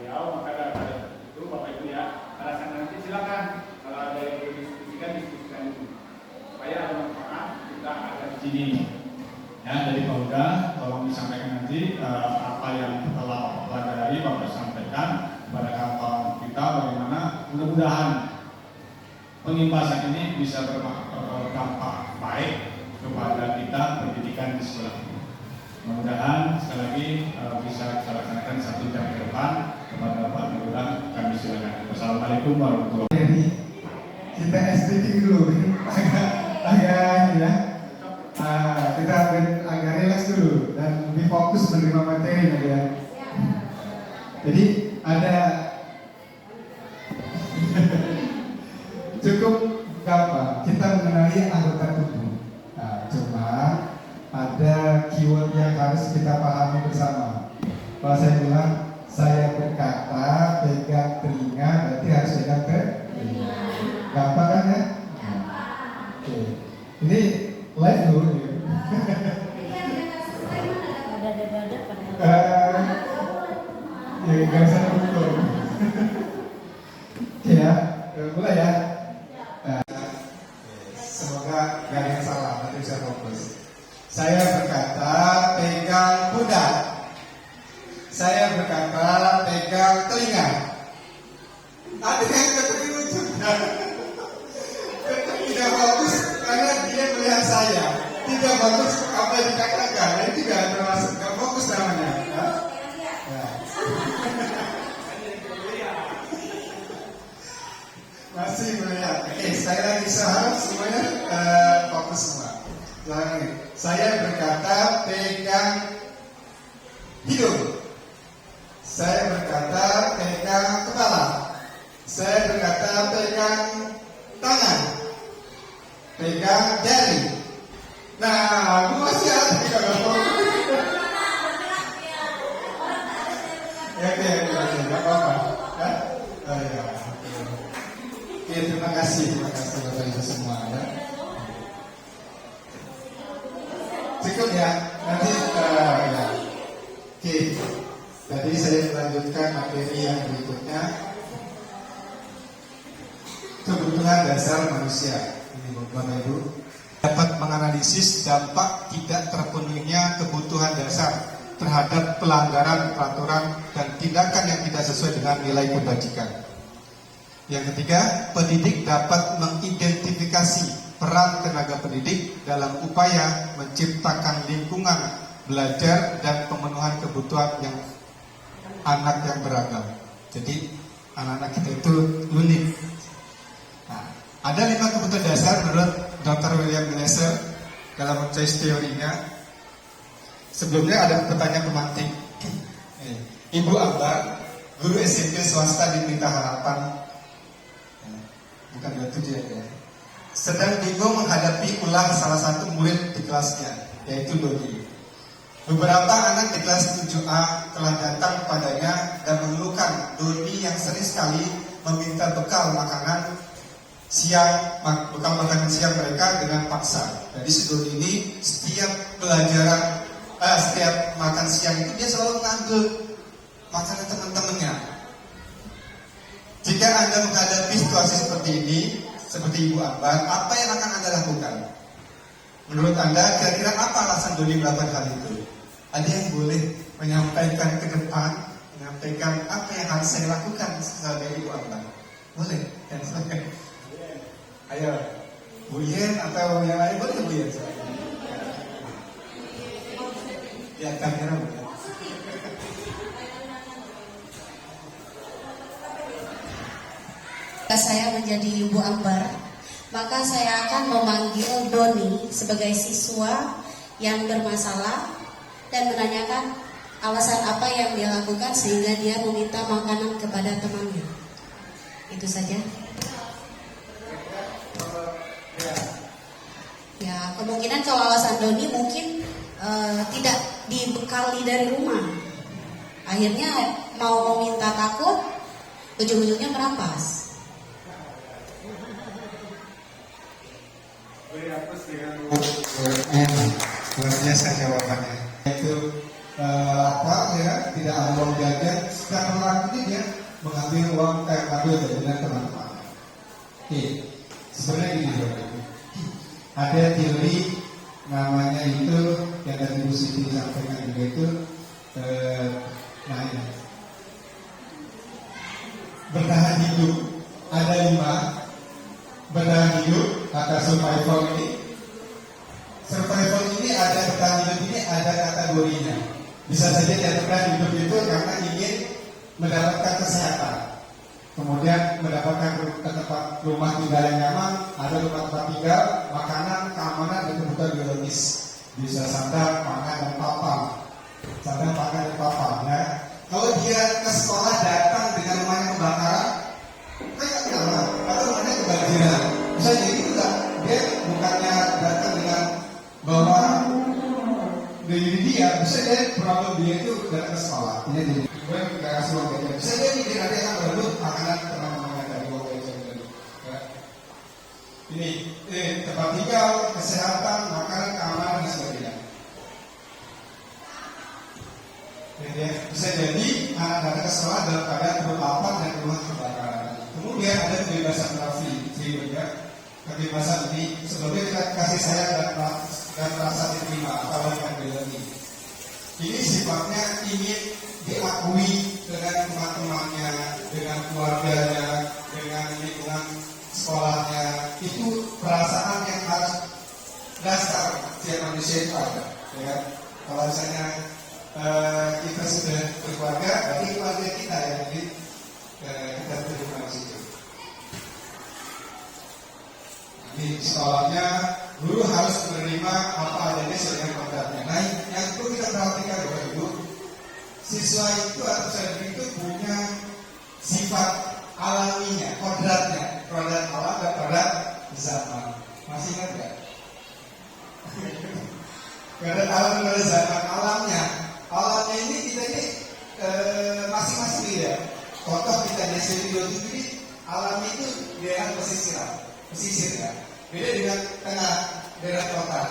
beliau, maka pada itu Bapak Ibu ya, alasan nanti silakan kalau ada yang diskusikan itu supaya ada manfaat kita ada di sini. Ya, dari Pak Uda, tolong disampaikan nanti apa yang telah pelajari Bapak sampaikan kepada kawan kita, bagaimana mudah-mudahan pengimbasan ini bisa berdampak baik kepada kita pendidikan di sekolah. Mudah-mudahan sekali lagi bisa kita laksanakan 1 jam ke depan. Kepada Pak Uda kami silakan. Wassalamualaikum warahmatullahi wabarakatuh. Kita SPT dulu, agak ya. Kita agak relax dulu dan lebih fokus menerima materi ya. Jadi ada cukup gampang kita mengenali anggota tubuh. Nah, cuma ada keyword yang harus kita pahami bersama. Kalau saya bilang saya berkata pegang telinga, berarti harus pegang telinga. Gampang kan ya? Oke. Ini live dulu ya. Ya nggak bisa betul. Oke ya, mulai ya. Semoga gak ada yang salah, nanti bisa fokus. Saya berkata pegang pundak. Saya berkata pegang telinga. Ada yang keliru juga. Tidak bagus karena dia melihat saya. Tidak bagus apa yang dikatakan. Ini tidak termasuk gak fokus namanya. Ya. Masih melihat. Oke, saya lagi harap semuanya fokus semua. Lagi. Saya berkata pegang hidung. Saya berkata pegang kepala. Saya berkata pegang tangan. Pegang jari. Nah, aku masih ada kalau ya, nggak apa-apa. Ya? Oh, ya. Oke, terima kasih Bapak Ibu semua ya. Cukup ya, nanti ya. Oke, jadi saya melanjutkan materi yang berikutnya. Kebutuhan dasar manusia. Ini Bapak Ibu dapat menganalisis dampak tidak terpenuhinya kebutuhan dasar terhadap pelanggaran peraturan dan tindakan yang tidak sesuai dengan nilai kebajikan. Yang ketiga, pendidik dapat mengidentifikasi peran tenaga pendidik dalam upaya menciptakan lingkungan belajar dan pemenuhan kebutuhan yang anak yang beragam. Jadi anak-anak kita itu unik. Nah, ada 5 kebutuhan dasar menurut Dr. William Glasser dalam choice teorinya. Sebelumnya ada pertanyaan pemantik. Ibu Ambar, guru SMP swasta di Pelita Harapan, bukan 27 ya, sedang bingung menghadapi ulang salah satu murid di kelasnya, yaitu Doni. Beberapa anak di kelas 7A telah datang kepadanya dan mengeluhkan Doni yang sering sekali meminta bekal makanan siang mereka dengan paksa. Jadi si Doni ini setiap makan siang itu dia selalu ngambil makanan teman-temannya. Jika Anda menghadapi situasi seperti ini, seperti Ibu Ambar, apa yang akan Anda lakukan? Menurut Anda, kira-kira apa alasan Doni melakukan hal itu? Ada yang boleh menyampaikan ke depan, menyampaikan apa yang harus saya lakukan sebagai Ibu Ambar? Boleh? Ayo, Bu Yen atau yang lain boleh Bu Yen? Ya, kamera boleh. Saya menjadi Ibu Ambar, maka saya akan memanggil Doni sebagai siswa yang bermasalah dan menanyakan alasan apa yang dia lakukan sehingga dia meminta makanan kepada temannya. Itu saja. Ya, kemungkinan kalau alasan Doni mungkin tidak dibekali dari rumah. Akhirnya mau meminta takut, ujung-ujungnya merampas. Luar biasa jawabannya. Itu lapar, ya, tidak ada uang jajan, setiap orang ini dia mengambil uang ngambil jajanan teman-teman. Oke, sebenarnya gini Bapak Ibu. Ada teori namanya itu yang tadi Bu Siti sampaikan juga itu, ini bertahan hidup. Ada 5 bertahan hidup kata survival ini. Survival ini ada bertahan hidup ini ada kategorinya. Bisa saja dia bertahan hidup itu karena ingin mendapatkan kesehatan, kemudian mendapatkan tempat rumah tinggal yang nyaman, ada tempat tinggal, makanan, keamanan, dan kebutuhan biologis. Bisa sandang, pangan, dan papan. Sandang, pangan, dan papan. Ya. Kalau dia ke sekolah datang dengan rumahnya kebakaran, kayak nyaman, atau rumahnya kebanjiran. Bisa jadi juga dia bukannya datang dengan bawa diri dia, bisa jadi problem dia itu datang ke sekolah. Ini jadi gue nggak kasih uang jajan. Bisa jadi dia nanti akan berebut makanan teman-teman dari uang jajan tadi. Ini tempat tinggal, kesehatan, makanan, keamanan dan sebagainya. Bisa jadi anak datang ke sekolah dalam keadaan perut lapar dan rumah kebakaran. Kemudian ada kebebasan rafli, juga kebebasan ini sebelumnya kita kasih sayang dan rasa diterima atau yang berlebih. Ini sifatnya ingin diakui dengan teman-temannya, dengan keluarganya, dengan lingkungan sekolahnya. Itu perasaan yang harus dasar setiap manusia itu ada. Ya. Kalau misalnya kita sudah berkeluarga, berarti keluarga kita yang kita terima di situ. Di sekolahnya guru harus menerima apa adanya sesuai dengan kodratnya. Nah, yang perlu kita perhatikan Bapak Ibu, siswa itu atau siswa itu punya sifat alaminya, kodrat alam dan kodrat zaman. Masih ingat nggak? Kodrat alam dan kodrat zaman. Alamnya ini kita ini masing-masing beda. Contoh kita di SMP 27 ini alamnya itu daerah pesisir ya. Beda dengan tengah daerah kota.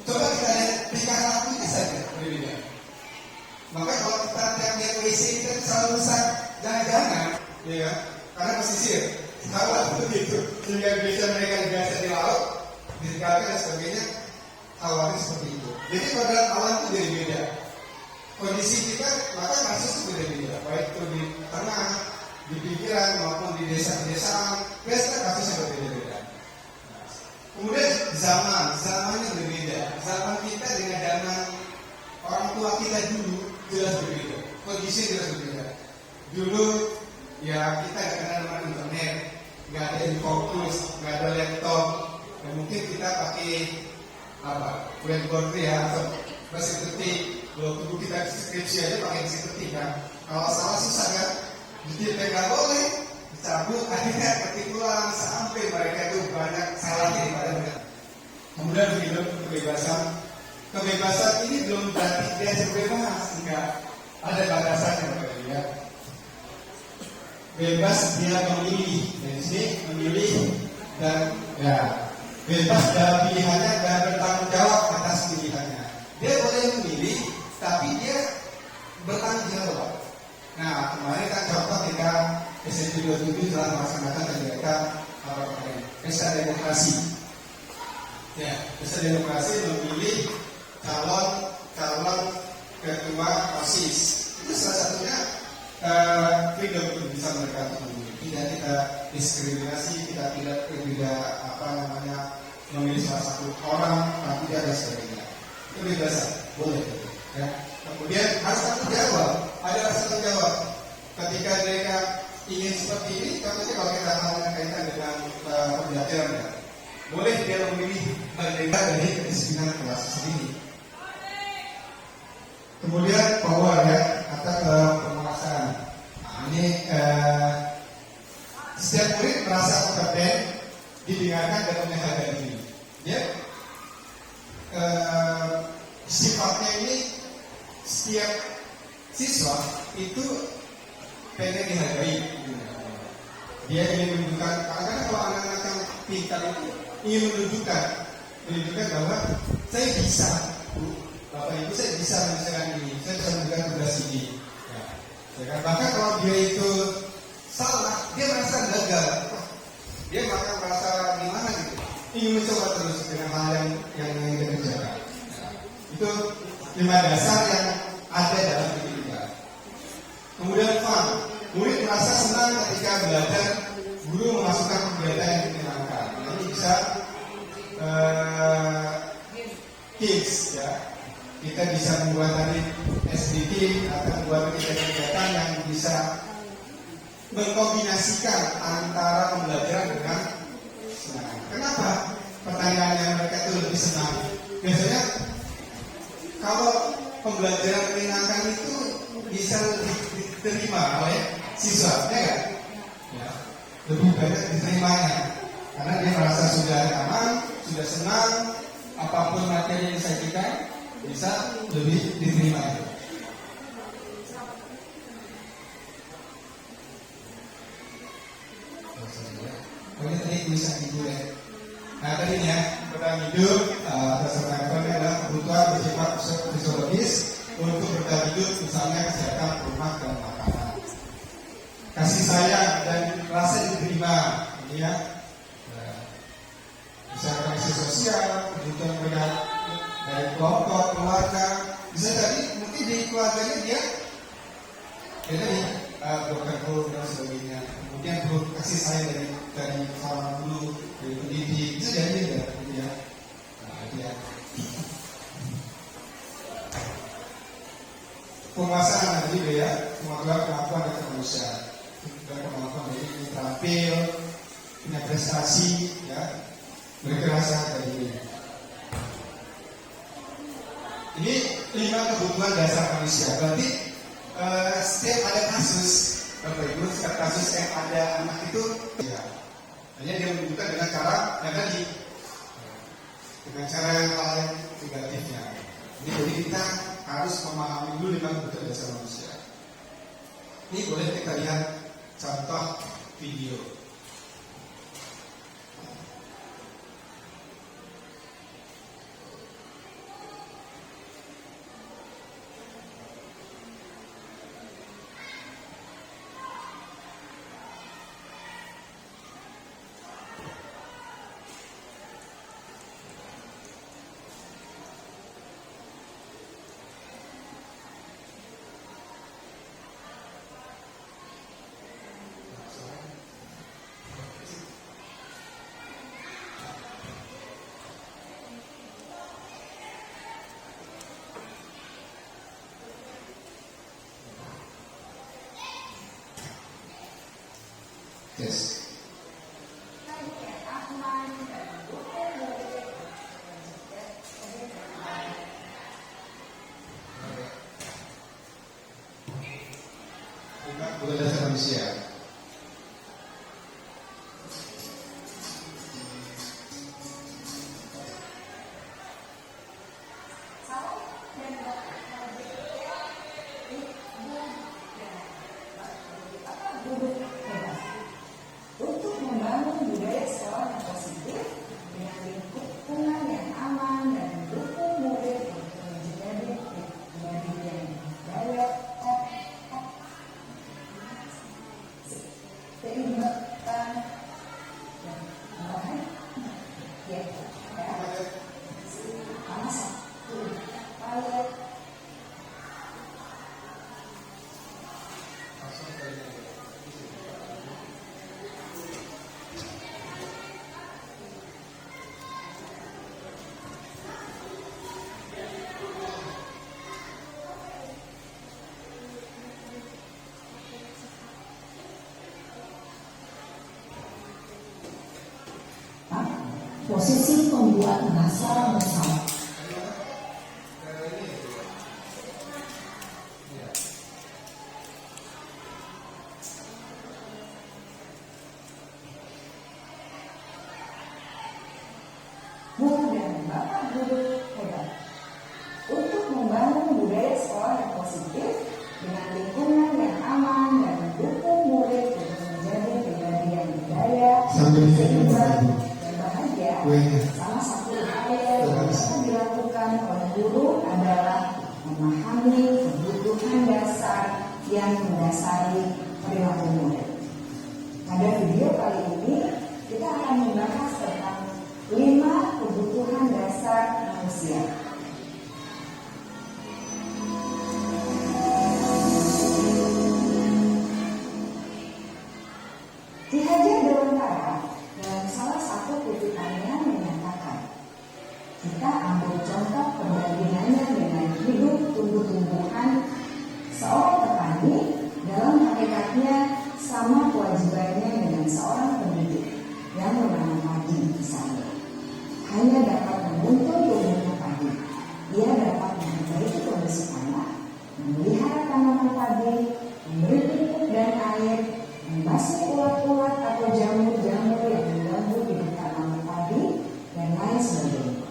Coba kita lihat tingkah lakunya saja berbeda. Maka kalau kita lihat WC kita selalu rusak, jangan-jangan, ya, karena pesisir. Kalau begitu, sehingga bisa mereka biasa di laut, ditinggalkan dan sebagainya, awalnya seperti itu. Jadi pada alam itu jadi beda. Kondisi kita maka kasus itu beda-beda, baik itu di tengah, di pikiran maupun di desa-desa, biasa kasusnya berbeda-beda. Kemudian zamannya berbeda. Zaman kita dengan zaman orang tua kita dulu jelas berbeda. Kondisi jelas berbeda. Dulu ya kita nggak kenal dengan internet, nggak ada infocus, nggak ada laptop, dan mungkin kita pakai blackboard ya atau mesin ketik. Dulu kita skripsi aja pakai mesin ketik kan. Kalau salah susah kan, jadi nggak boleh. Cabut akhirnya ketik ulang sampai mereka itu banyak salahnya daripada mereka. Kemudian hidup kebebasan ini belum berarti dia bebas, enggak, ada batasannya Bapak Ibu ya. Bebas dia memilih, dari sini memilih dan ya bebas dalam pilihannya dan bertanggung jawab atas pilihannya. Dia boleh memilih, tapi dia bertanggung jawab. Nah kemarin kan contoh kita SMP 27 telah melaksanakan kegiatan pesta demokrasi. Ya, pesta demokrasi memilih calon ketua OSIS. Itu salah satunya freedom untuk bisa mereka memilih. Tidak kita diskriminasi, kita tidak memilih salah satu orang, tapi tidak ada sebagainya. Itu kebebasan, boleh. Ya. Kemudian harus tanggung jawab. Ada rasa tanggung jawab. Ketika mereka ingin seperti ini, contohnya kalau kita melakukan kaitan dengan pembelajaran ya, boleh dia memilih merdeka dari kedisiplinan kelas sendiri. Kemudian power ya, atau penguasaan. Nah, ini setiap murid merasa kompeten, didengarkan dan punya harga diri. Ya, sifatnya ini setiap siswa itu pengen dihargai. Dia ingin menunjukkan, karena kalau anak-anak yang pintar itu ingin menunjukkan bahwa saya bisa, Bapak Ibu saya bisa menyelesaikan ini, saya bisa memberikan tugas ini. Ya kan? Bahkan kalau dia itu salah, dia merasa gagal, dia bahkan merasa gimana gitu, ingin mencoba terus dengan hal yang dia kerjakan. Itu 5 dasar yang ada dalam diri kita. Kemudian fun, murid merasa senang ketika belajar, guru memasukkan kegiatan yang menyenangkan. Ini bisa kids ya. Kita bisa membuat tadi SDG atau membuat kegiatan yang bisa mengkombinasikan antara pembelajaran dengan senang. Kenapa pertanyaannya mereka itu lebih senang? Biasanya kalau pembelajaran menyenangkan itu bisa diterima oleh siswa, ya kan? Ya, lebih banyak diterimanya karena dia merasa sudah nyaman, sudah senang, apapun materi yang disajikan bisa lebih diterima. Ini tadi tulisan ibu ya. Nah tadi ya, bertahan hidup berdasarkan adalah kebutuhan bersifat fisiologis untuk bertahan hidup, misalnya kesehatan, rumah dan makanan. Kasih sayang dan rasa diterima, ini ya. Bisa kasih sosial, kebutuhan mereka dari kelompok, keluarga. Bisa jadi mungkin di keluarganya dia tadi dokter dan sebagainya. Kemudian perlu kasih sayang dari seorang guru, dari pendidik. Bisa jadi ya. Nah, itu ya. Penguasaan ada juga ya, kemampuan dan kemanusiaan. Dan kemampuan dari terampil, punya prestasi, ya, berkerasa dari ini. Ini 5 kebutuhan dasar manusia. Berarti setiap ada kasus, Bapak Ibu, setiap kasus yang ada anak itu, ya, hanya dia menunjukkan dengan cara yang tadi, dengan cara yang paling negatifnya. Jadi kita harus memahami dulu 5 kebutuhan dasar manusia. Ini boleh kita lihat contoh video. Yes. Bukan dasar manusia. Posisi pembuat bahasa bersama. Bu dan Bapak guru hebat untuk membangun budaya sekolah yang positif dengan lingkungan yang aman dan mendukung murid untuk menjadi pribadi yang berdaya, seimbang, dan bahagia. Salah satu upaya yang bisa dilakukan oleh guru adalah sama kewajibannya dengan seorang pendidik yang menanam padi misalnya. Hanya dapat menuntun tumbuhnya padi. Ia dapat memperbaiki kondisi tanah, memelihara tanaman padi, memberi pupuk dan air, membasmi ulat-ulat atau jamur-jamur yang mengganggu hidup tanaman padi, dan lain sebagainya.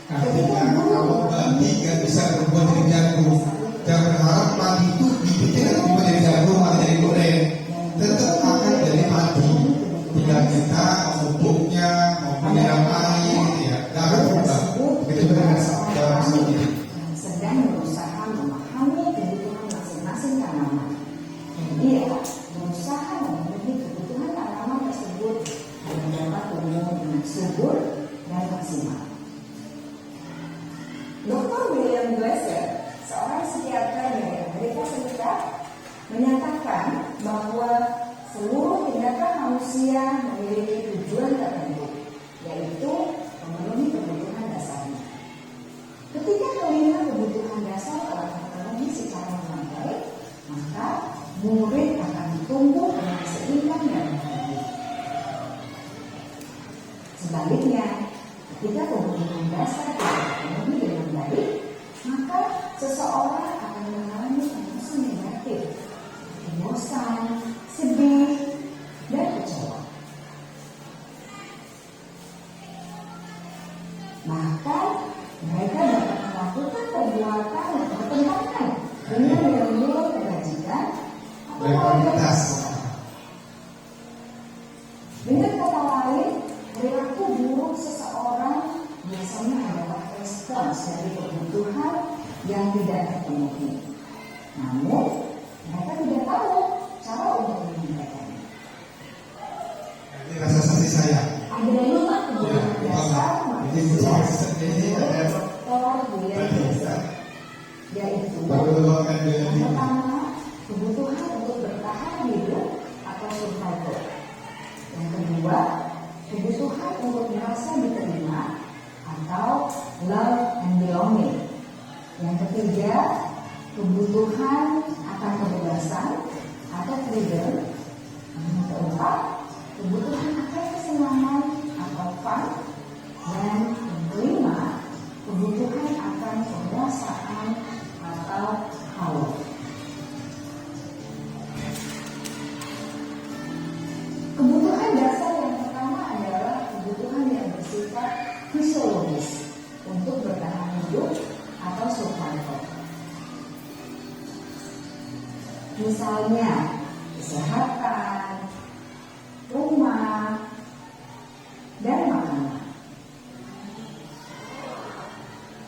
Artinya kalau babi gak bisa berbuat jadi jago, jangan berharap padi itu dibikin atau dibuat jadi jago malah jadi goreng. Tetap akan jadi padi. Tinggal kita memupuknya, mau menyiram air, ya, gak akan berubah. Begitu dengan dalam sendiri. Sedang berusaha memahami kebutuhan masing-masing tanaman. Dan dia berusaha memenuhi kebutuhan tanaman tersebut agar dapat tumbuh dengan subur dan maksimal. Dr. William Glasser, seorang psikiater dari Amerika Serikat, menyatakan bahwa seluruh tindakan manusia memiliki tujuan tertentu, yaitu memenuhi kebutuhan dasarnya. Ketika kelima kebutuhan dasar telah terpenuhi secara memadai, maka murid akan tumbuh dengan seimbang dan baik. Sebaliknya, ketika kebutuhan dasar tidak terpenuhi dengan baik, maka seseorang akan mengalami emosi negatif, bosan, sedih, dan kecewa. Bahkan mereka dapat melakukan perbuatan yang bertentangan dengan nilai-nilai kebajikan atau Legalitas. Dengan kata lain, perilaku buruk seseorang biasanya adalah respons dari kebutuhan yang tidak terpenuhi. Namun, mereka tidak tahu cara untuk menghindarinya. Ini rasa saksi saya. Ada 5 kebutuhan dasar manusia Ini Dr. William Glasser, yaitu yang pertama, kebutuhan untuk bertahan hidup atau survival. Yang kedua, kebutuhan untuk merasa diterima atau love and belonging. Yang ketiga, kebutuhan akan kebebasan atau freedom. Yang keempat, kebutuhan akan kesenangan atau fun. Dan yang kelima, kebutuhan akan penguasaan atau power. Kebutuhan dasar yang pertama adalah kebutuhan yang bersifat fisiologis untuk bertahan hidup atau survival. Misalnya, kesehatan, rumah, dan makanan.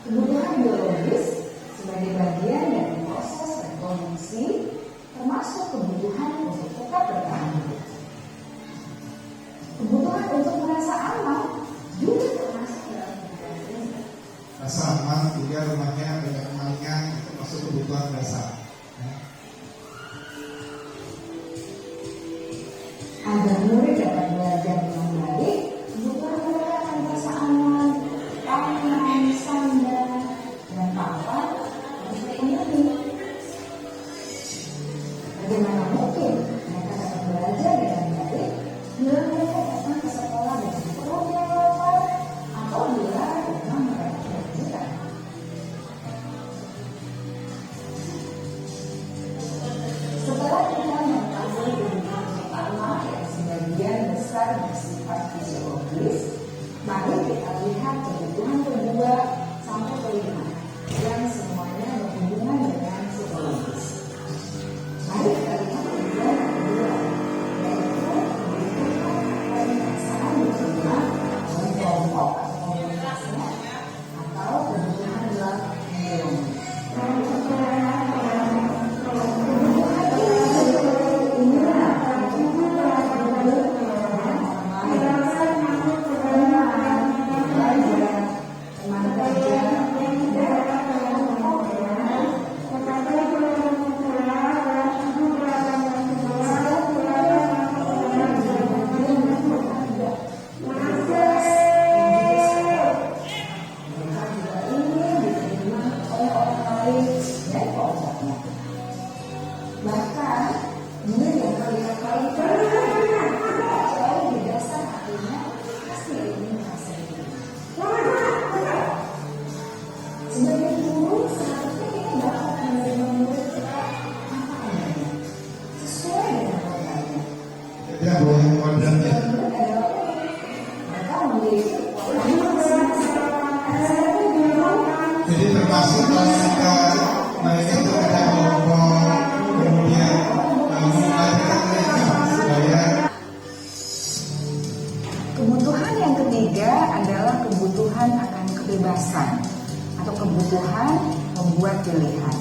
Kebutuhan biologis sebagai bagian dari proses reproduksi termasuk kebutuhan untuk tetap bertahan hidup. Kebutuhan untuk merasa aman juga termasuk dalam kebutuhan ini. rasa aman, juga rumahnya banyak kemalingan, itu masuk kebutuhan dasar. Agar murid dapat belajar dengan baik, kebutuhan mereka akan rasa aman, pangan, sandal, dan papan harus terpenuhi. Bagaimana mungkin mereka dapat belajar dengan baik bila mereka datang ke sekolah dengan perut yang lapar atau bila rumah mereka berjiran? Setelah kita mengetahui kebutuhan pertama yang sebagian besar bersifat fisiologis, mari kita lihat kebutuhan kedua sampai kelima yang semuanya berhubungan dengan psikologis. Mari kita lihat kebutuhan kedua, yaitu kebutuhan akan perasaan diterima oleh kelompok atau komunitasnya atau kebutuhan love and belonging. Bahkan murid yang terlihat paling jauh di dasar hatinya pasti ingin merasa diri. Sebagai guru seharusnya kita dapat menerima murid kita apa adanya, sesuai dengan programnya. Ya, boleh ordernya. Mereka memiliki kualitas masing-masing. Jadi termasuk kalau kita mereka itu ada kelompok, kemudian mengajarkan mereka supaya. Kebutuhan yang ketiga adalah kebutuhan akan kebebasan atau kebutuhan membuat pilihan.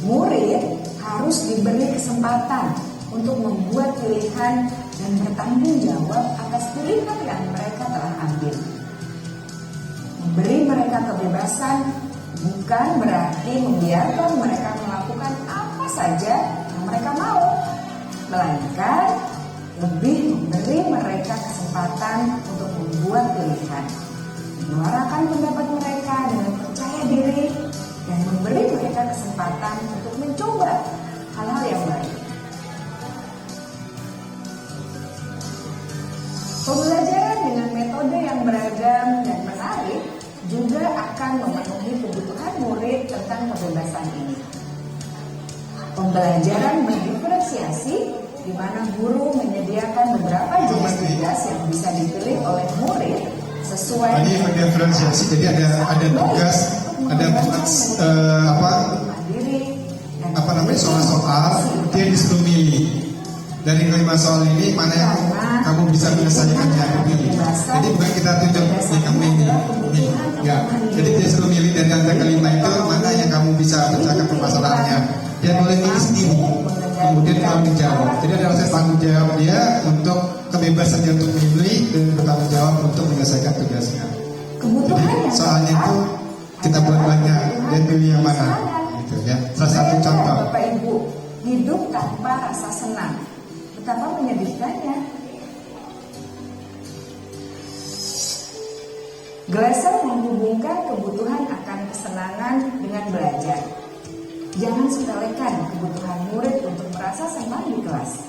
Murid harus diberi kesempatan untuk membuat pilihan dan bertanggung jawab atas pilihan yang mereka telah ambil. Memberi mereka kebebasan bukan berarti membiarkan mereka melakukan apa saja yang mereka mau, melainkan lebih memberi mereka kesempatan untuk membuat pilihan, menyuarakan pendapat mereka dengan percaya diri, dan memberi mereka kesempatan untuk mencoba hal-hal yang baru. Pembelajaran dengan metode yang beragam dan menarik juga akan memenuhi kebutuhan murid tentang kebebasan ini. Pembelajaran berdiferensiasi di mana guru menyediakan beberapa jenis tugas yang bisa dipilih oleh murid sesuai. Ini diferensiasi, jadi ada tugas, ada soal-soal, dia disuruh milih. Dari 5 soal ini mana yang kamu bisa menyelesaikannya, pilih. Jadi bukan kita tunjuk nih kamu ini. Ya, jadi dia suruh milih dari antara kelima itu mana yang kamu bisa pecahkan permasalahannya. Dia boleh milih sendiri. Kemudian kalau dijawab. Jadi ada rasa tanggung jawab dia untuk kebebasan dia untuk memilih dan bertanggung jawab untuk menyelesaikan tugasnya. Jadi soalnya itu kita buat banyak dan pilih yang mana. Gitu ya. Salah satu contoh. Bapak Ibu, hidup tanpa rasa senang. Betapa menyedihkannya. Glasser menghubungkan kebutuhan akan kesenangan dengan belajar. Jangan sepelekan kebutuhan murid untuk merasa senang di kelas.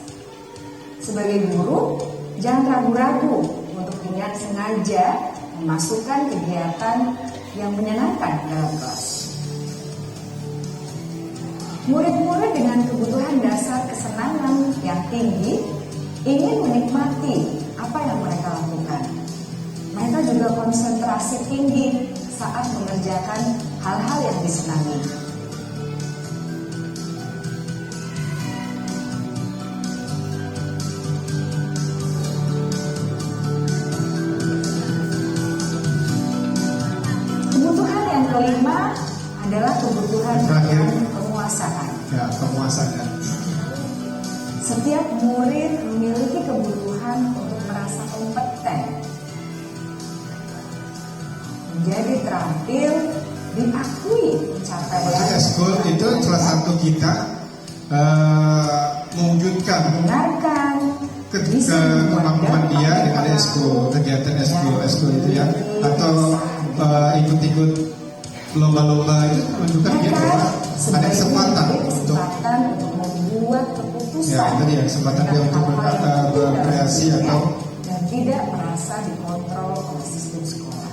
Sebagai guru, jangan ragu-ragu untuk dengan sengaja memasukkan kegiatan yang menyenangkan dalam kelas. Murid-murid dengan kebutuhan dasar kesenangan yang tinggi ingin menikmati apa yang mereka lakukan. Mereka juga konsentrasi tinggi saat mengerjakan hal-hal yang disenangi. Kebutuhan yang kelima adalah kebutuhan penguasaan. Ya, penguasaan. Setiap murid memiliki kebutuhan untuk merasa kompeten, menjadi terampil, diakui pencapaian. Maksudnya school itu salah satu kita mewujudkan Mendengarkan, kemampuan dia dengan eskul, kegiatan eskul itu ya, atau ikut-ikut lomba-lomba itu menunjukkan dia bahwa ada kesempatan untuk membuat keputusan. Ya, itu dia kesempatan dia untuk berkreasi atau dan tidak merasa dikontrol oleh sistem sekolah.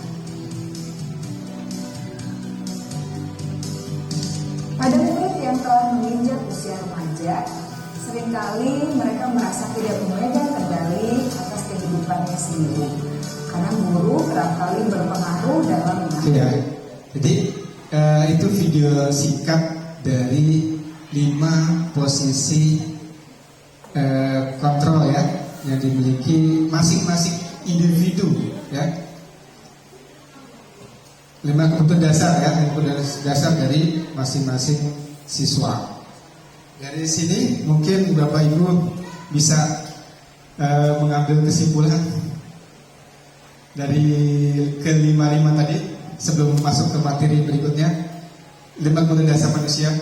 Pada murid yang telah menginjak usia remaja, seringkali mereka merasa tidak memegang kendali atas kehidupannya sendiri, karena guru kerap kali berpengaruh dalam mengatur. ya. Jadi itu video singkat dari 5 posisi kontrol ya yang dimiliki masing-masing individu ya. 5 kebutuhan dasar ya, kebutuhan dasar dari masing-masing siswa. Dari sini mungkin Bapak Ibu bisa mengambil kesimpulan dari ke-5 tadi sebelum masuk ke materi berikutnya. 5 kebutuhan dasar manusia.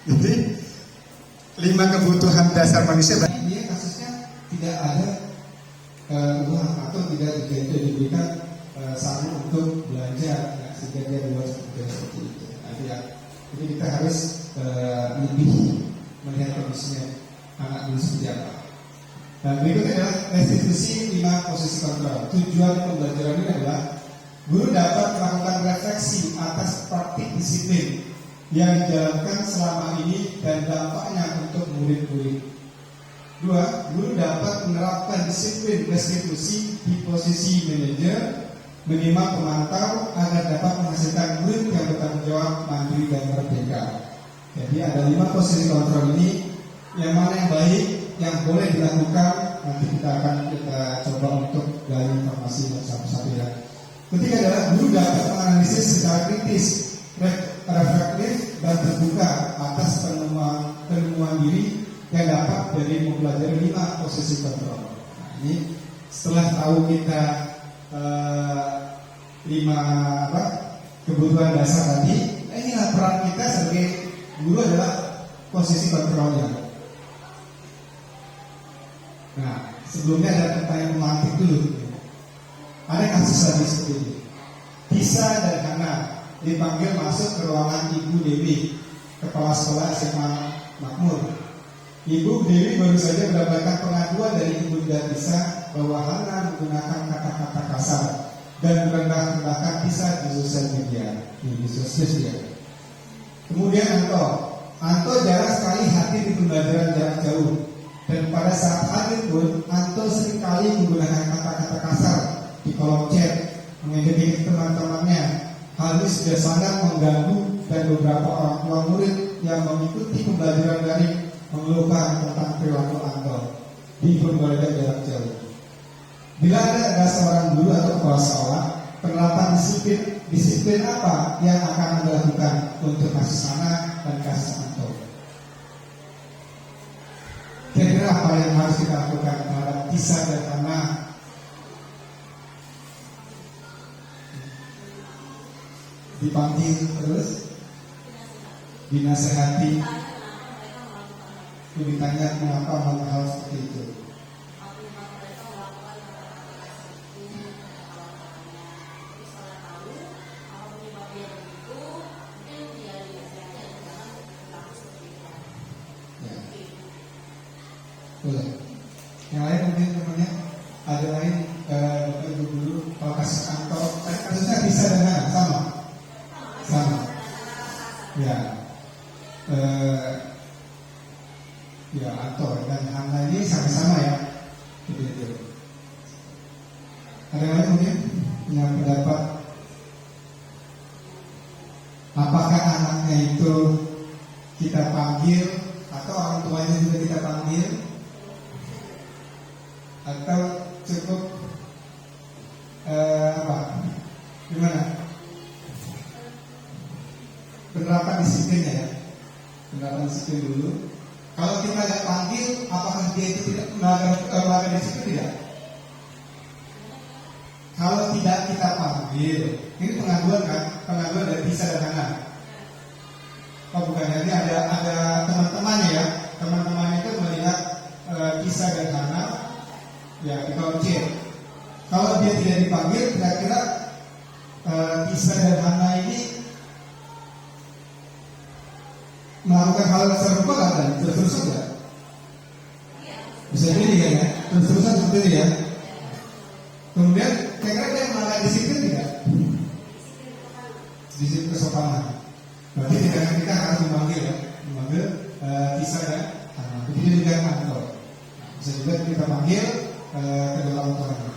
Jadi 5 kebutuhan dasar manusia. Ini kasusnya tidak ada uang atau tidak diberikan saran untuk belanja ya, sehingga dia buat seperti Berikutnya adalah restitusi 5 posisi kontrol. Tujuan pembelajaran ini adalah guru dapat melakukan refleksi atas praktik disiplin yang dijalankan selama ini dan dampaknya untuk murid-murid. 2. Guru dapat menerapkan disiplin restitusi di posisi manajer, minimal pemantau agar dapat menghasilkan murid yang bertanggung jawab, mandiri dan merdeka. Jadi ada 5 posisi kontrol ini, yang mana yang baik, yang boleh dilakukan, nanti kita coba untuk gali informasi satu-satu ya. Ketiga adalah guru dapat menganalisis secara kritis, reflektif dan terbuka atas penemuan diri yang dapat dari mempelajari 5 posisi kontrol. Nah, ini setelah tahu kita 5 kebutuhan dasar tadi, inilah peran kita sebagai guru adalah posisi kontrolnya. Nah, sebelumnya ada pertanyaan pemantik dulu. Ada kasus lagi seperti ini. Tisa dan Hana dipanggil masuk ke ruangan Ibu Dewi, kepala sekolah SMA Makmur. Ibu Dewi baru saja mendapatkan pengaduan dari Ibu Tisa bahwa Hana menggunakan kata-kata kasar dan merendahkan Tisa di sosial media. Kemudian Anto jarang sekali hadir di pembelajaran jarak jauh. Dan pada saat hadir pun, Anto seringkali menggunakan kata-kata kasar di kolom chat, mengejek teman-temannya. Hal ini sudah sangat mengganggu dan beberapa orang tua murid yang mengikuti pembelajaran daring mengeluhkan tentang perilaku Anto di pembelajaran jarak jauh. Bila ada seorang guru atau kepala sekolah, penerapan disiplin apa yang akan Anda lakukan untuk kasus Hana dan kasus Anto? Kira-kira apa yang harus kita lakukan terhadap Tisa dan Hana? Dipanggil terus, dinasehati, ditanya mengapa melakukan hal seperti itu. Boleh. Yang lain mungkin temannya ada lain Bapak Ibu guru kalau kasus Anto kasusnya bisa dengan sama. Ya. Ya Anto dan Hana ini sama-sama ya. Gitu. Ada lain mungkin yang pendapat apakah anaknya itu kita panggil atau orang tuanya juga kita panggil? Atau cukup gimana? Penerapan disiplinnya ya, penerapan disiplin dulu. Kalau kita nggak panggil, apakah dia itu tidak melanggar disiplin tidak? Kalau tidak kita panggil, ini pengaduan kan? Pengaduan dari Tisa dan Hana. Oh bukan, jadi ada teman-temannya ya. Teman-temannya itu melihat Tisa dan Hana ya di kolom chat. Kalau dia tidak dipanggil, kira-kira Tisa dan Hana ini melakukan hal serupa kan? Terus-terusan nggak? Bisa jadi kan ya? Terus-terusan seperti ini ya. Kemudian kira-kira dia melanggar disiplin tidak? Disiplin kesopanan. Berarti kita harus memanggil Tisa dan Hana. Begitu juga Anto. Bisa juga kita panggil kedua orang tuanya.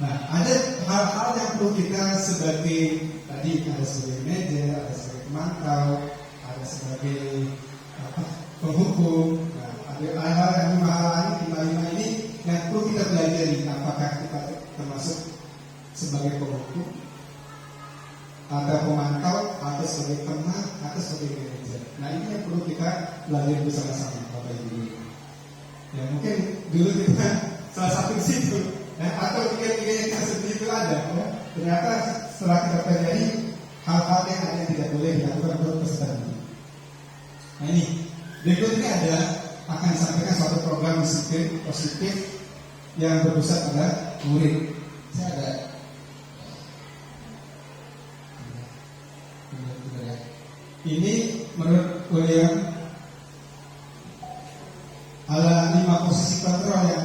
Nah, ada hal-hal yang perlu kita sebagai tadi ada sebagai manajer, ada sebagai pemantau, ada sebagai penghukum. Nah, ada hal-hal yang lima ini yang perlu kita pelajari. Apakah kita termasuk sebagai penghukum, atau pemantau, atau sebagai teman, atau sebagai manajer. Nah, ini yang perlu kita pelajari bersama-sama, Bapak Ibu. Ya mungkin dulu kita salah satu di situ, atau tiga-tiganya kita seperti itu ada. Ya. Ternyata setelah kita pelajari hal-hal yang ada yang tidak boleh dilakukan menurut peserta. Nah ini berikutnya ada akan disampaikan suatu program disiplin positif yang berpusat pada murid. Saya ada. Ini menurut William ada 5 posisi kontrol yang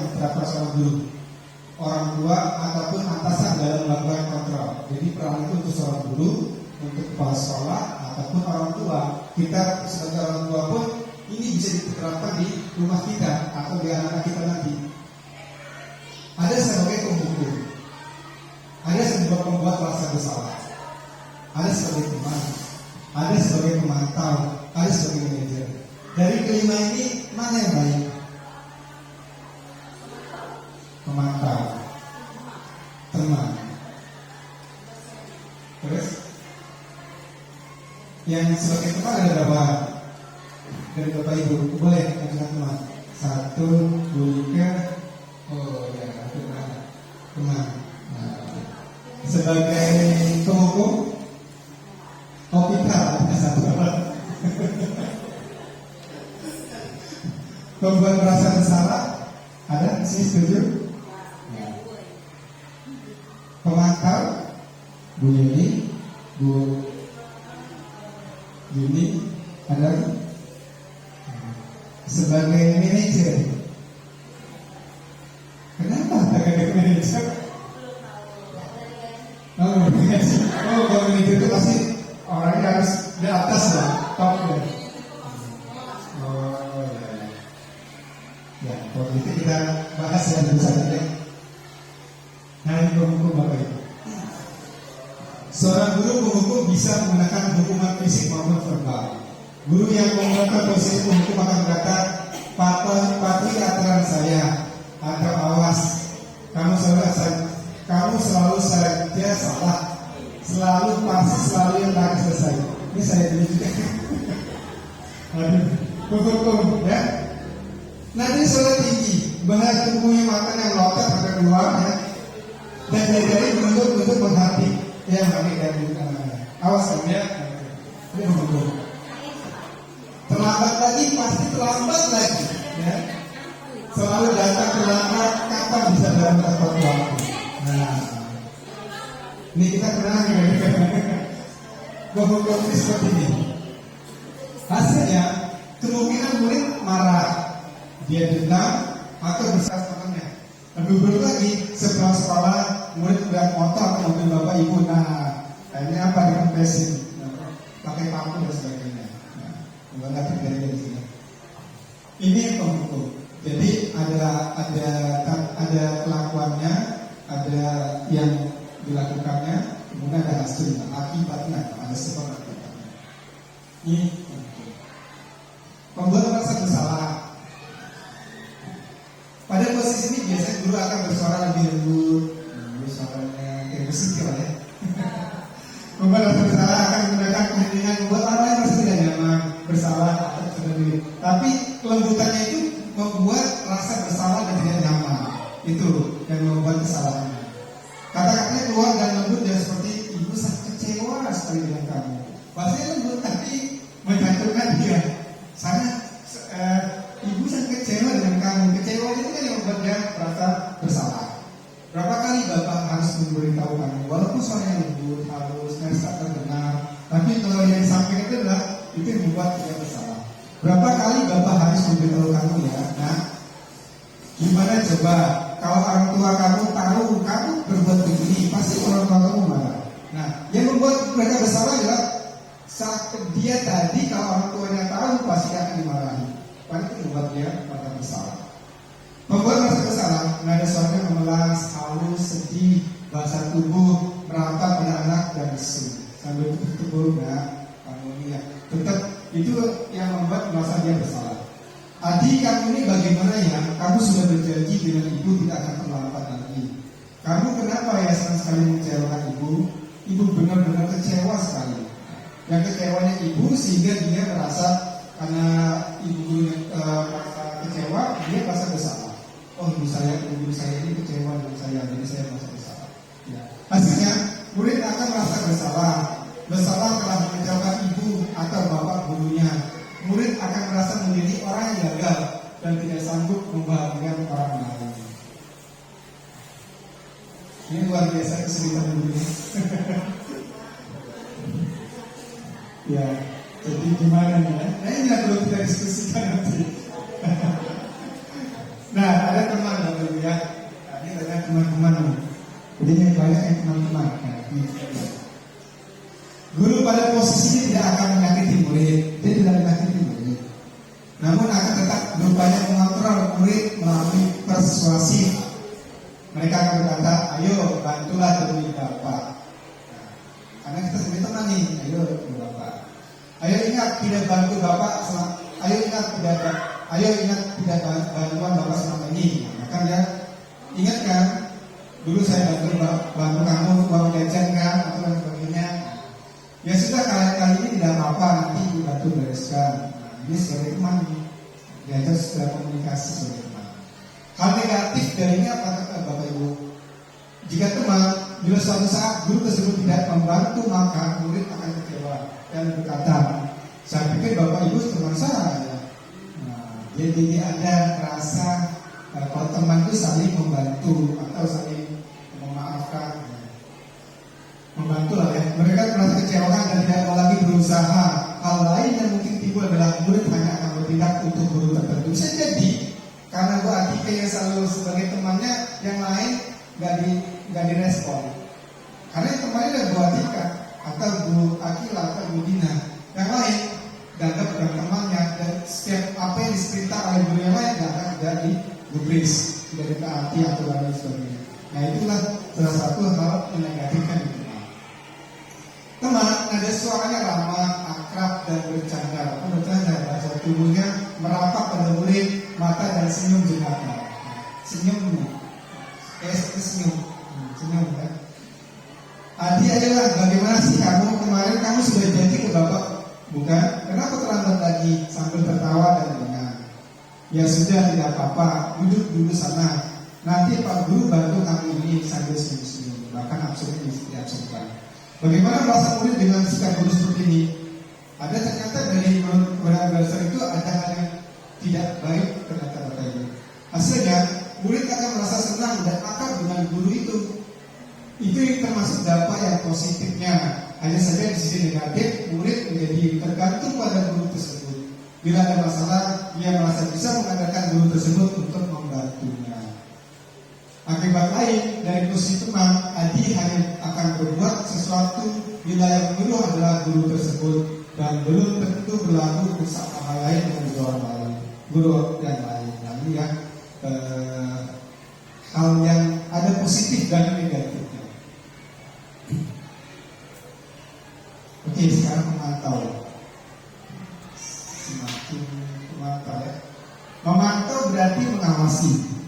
kepala sekolah ataupun orang tua. Kita sebagai orang tua pun ini bisa diterapkan di rumah kita atau di anak-anak kita nanti. Ada sebagai pemukul, ada sebagai pembuat rasa bersalah, ada sebagai teman, ada sebagai pemantau, ada sebagai manajer. Dari kelima ini mana yang baik? Pemantau, teman. Terus yang sebagai teman ada berapa? Dari Bapak Ibu boleh ajukan teman. 1, 2, 3. Oh ya, teman. Nah, sebagai penghukum, kita ada 1 orang. Pembuat merasa bersalah ada, sih setuju? Ya. Pemantau, Bu Yuni, Bu Yuni, ada lagi? Sebagai manajer, kenapa sebagai manajer? Kalau manajer itu pasti orangnya harus di atas lah, top ya. Oh ya, ya kalau gitu kita bahas yang dulu saja. Nah, ini penghukum Bapak Ibu. Seorang guru penghukum bisa menggunakan hukuman fisik maupun verbal. Guru yang menggunakan posisi penghukum akan berkata, patuhi aturan saya, atau awas, kamu selalu saja salah, selalu pasti selalu yang tak selesai. Ini saya dulu juga. Aduh, hukum ya. Nanti soal tinggi, bahas tubuhnya makan yang lotek sampai keluar ya, dan jari untuk menghati, ya hati dan awas ya. Ini hukum. Terlambat lagi pasti terlambat lagi ya. Selalu datang terlambat, kapan bisa dalam tepat waktu. Nah, ini kita kenal ya. Hukum seperti ini. Hasilnya kemungkinan murid marah, dia dendam atau bersalah temannya. Lebih buruk lagi, setelah sekolah murid udah motor atau mobil bapak ibu. Nah, ini apa dengan pesin, pakai paku dan sebagainya. Mengerti dari sini. Ini penghukum. Jadi ada kelakuannya, ada yang dilakukannya, kemudian ada hasilnya, akibatnya, ada sebab akibatnya. Ini penghukum. Pembuat merasa bersalah. Pada posisi ini biasanya guru akan bersuara lebih lembut, suaranya kayak bersih lah ya. Pembuat merasa bersalah akan menggunakan keheningan membuat orang lain merasa tidak nyaman, bersalah atau sendiri. Tapi kelembutannya itu membuat rasa bersalah dan tidak nyaman. Itu yang membuat kesalahannya. Kata-katanya keluar dan lembut dan seperti ibu sangat kecewa sekali dengan kamu. Pasti lembut tapi menjatuhkan dia. Sangat ibu sangat kecewa dengan kamu. Kecewa itu kan yang membuat dia merasa bersalah. Berapa kali bapak harus memberitahu kamu, walaupun suaranya lembut, halus, nyaris tak terdengar, tapi kalau yang disampaikan itu adalah itu yang membuat dia bersalah. Berapa kali bapak harus memberitahu kamu ya? Nah, gimana coba kalau orang tua kamu tahu kamu berbuat begini, pasti orang tua kamu marah. Nah, yang membuat mereka bersalah adalah saat dia tadi kalau orang tuanya tahu pasti akan dimarahi. Paling itu membuat dia merasa bersalah. Membuat merasa bersalah, nada suaranya memelas, halus, sedih, bahasa tubuh merapat pada anak dan lesu sambil tubuh. Nah, kamu ini ya tetap itu yang membuat merasa dia bersalah. Adik, kamu ini bagaimana ya? Kamu sudah berjanji dengan ibu tidak akan terlambat lagi. Kamu kenapa ya senang sekali mengecewakan ibu? Ibu benar-benar kecewa sekali. Yang kecewanya ibu sehingga dia merasa karena ibu merasa kecewa, dia merasa bersalah. Oh, ibu saya ini kecewa dengan saya, jadi saya merasa bersalah. Ya. Hasilnya murid akan merasa bersalah telah mengecewakan ibu atau bapak gurunya. Murid akan merasa menjadi orang yang gagal dan tidak sanggup membahagiakan orang lain. Ini luar biasa kesulitan guru ini. Ya, jadi gimana nih ya? Nah, ini perlu kita diskusikan nanti. Nah, ada teman Bapak Ibu ya. Ini ada teman-teman. Jadi ini banyak yang teman-teman. Guru pada pada posisi tidak akan menyakiti murid, dia tidak menyakiti murid. Namun akan tetap berupaya mengontrol murid melalui persuasi. Mereka akan berkata, ayo bantulah demi Bapak. Nah, karena kita sebagai teman nih, ayo demi Bapak. Ayo ingat tidak bantu Bapak, ayo ingat tidak bantuan Bapak selama ini. Maka dia ingatkan, dulu saya bantu kamu uang jajan kan, atau lain sebagainya. Ya sudah kali ini tidak apa-apa, nanti ibu bantu bereskan. Nah, ini sebagai teman nih, diajar secara komunikasi sebagai teman. Hal negatif dari ini apa kata Bapak Ibu? Jika teman, bila suatu saat guru tersebut tidak membantu, maka murid akan kecewa dan berkata, saya pikir Bapak Ibu teman saya. Nah, jadi ada rasa kalau teman itu saling membantu atau saling memaafkan, membantu lah ya. Mereka merasa kecewa dan tidak mau lagi berusaha. Hal lain yang mungkin timbul adalah murid hanya akan bertindak untuk guru tertentu. Bisa jadi karena Bu Atike yang selalu sebagai temannya, yang lain nggak direspon. Karena yang temannya adalah Bu Atika atau Bu Akila atau Bu Dina. Yang lain dianggap bukan temannya, dan setiap apa yang dicerita oleh guru yang lain tidak digubris, tidak ditaati atau lain sebagainya. Nah itulah salah satu hal yang negatifkan itu. Teman, ada suaranya ramah, akrab dan bercanda. Bercanda bahasa tubuhnya merapat pada murid, mata dan senyum jenaka. Senyum, senyum kan. Adi adalah bagaimana sih kamu kemarin kamu sudah janji ke Bapak, bukan? Kenapa terlambat lagi? Sambil tertawa dan dengar. Ya sudah tidak apa-apa, duduk dulu sana. Nanti Pak Guru bantu kami ini sambil senyum-senyum. Bahkan absennya diabsenkan. Bagaimana merasa murid dengan sikap guru seperti ini? Ada ternyata dari beberapa dasar itu ada hal yang tidak baik ternyata Bapak Ibu. Hasilnya murid akan merasa senang dan akrab dengan guru itu. Itu yang termasuk dampak yang positifnya. Hanya saja di sisi negatif, murid menjadi tergantung pada guru tersebut. Bila ada masalah, ia merasa bisa mengandalkan guru tersebut untuk membantunya. Akibat lain dari posisi teman, Adi hanya akan berbuat sesuatu bila yang menyuruh adalah guru tersebut dan belum tentu berlaku untuk hal lain dengan guru yang lain. Lalu ya hal yang ada positif dan negatifnya. Oke, sekarang memantau. Semakin memantau ya. Memantau berarti mengawasi.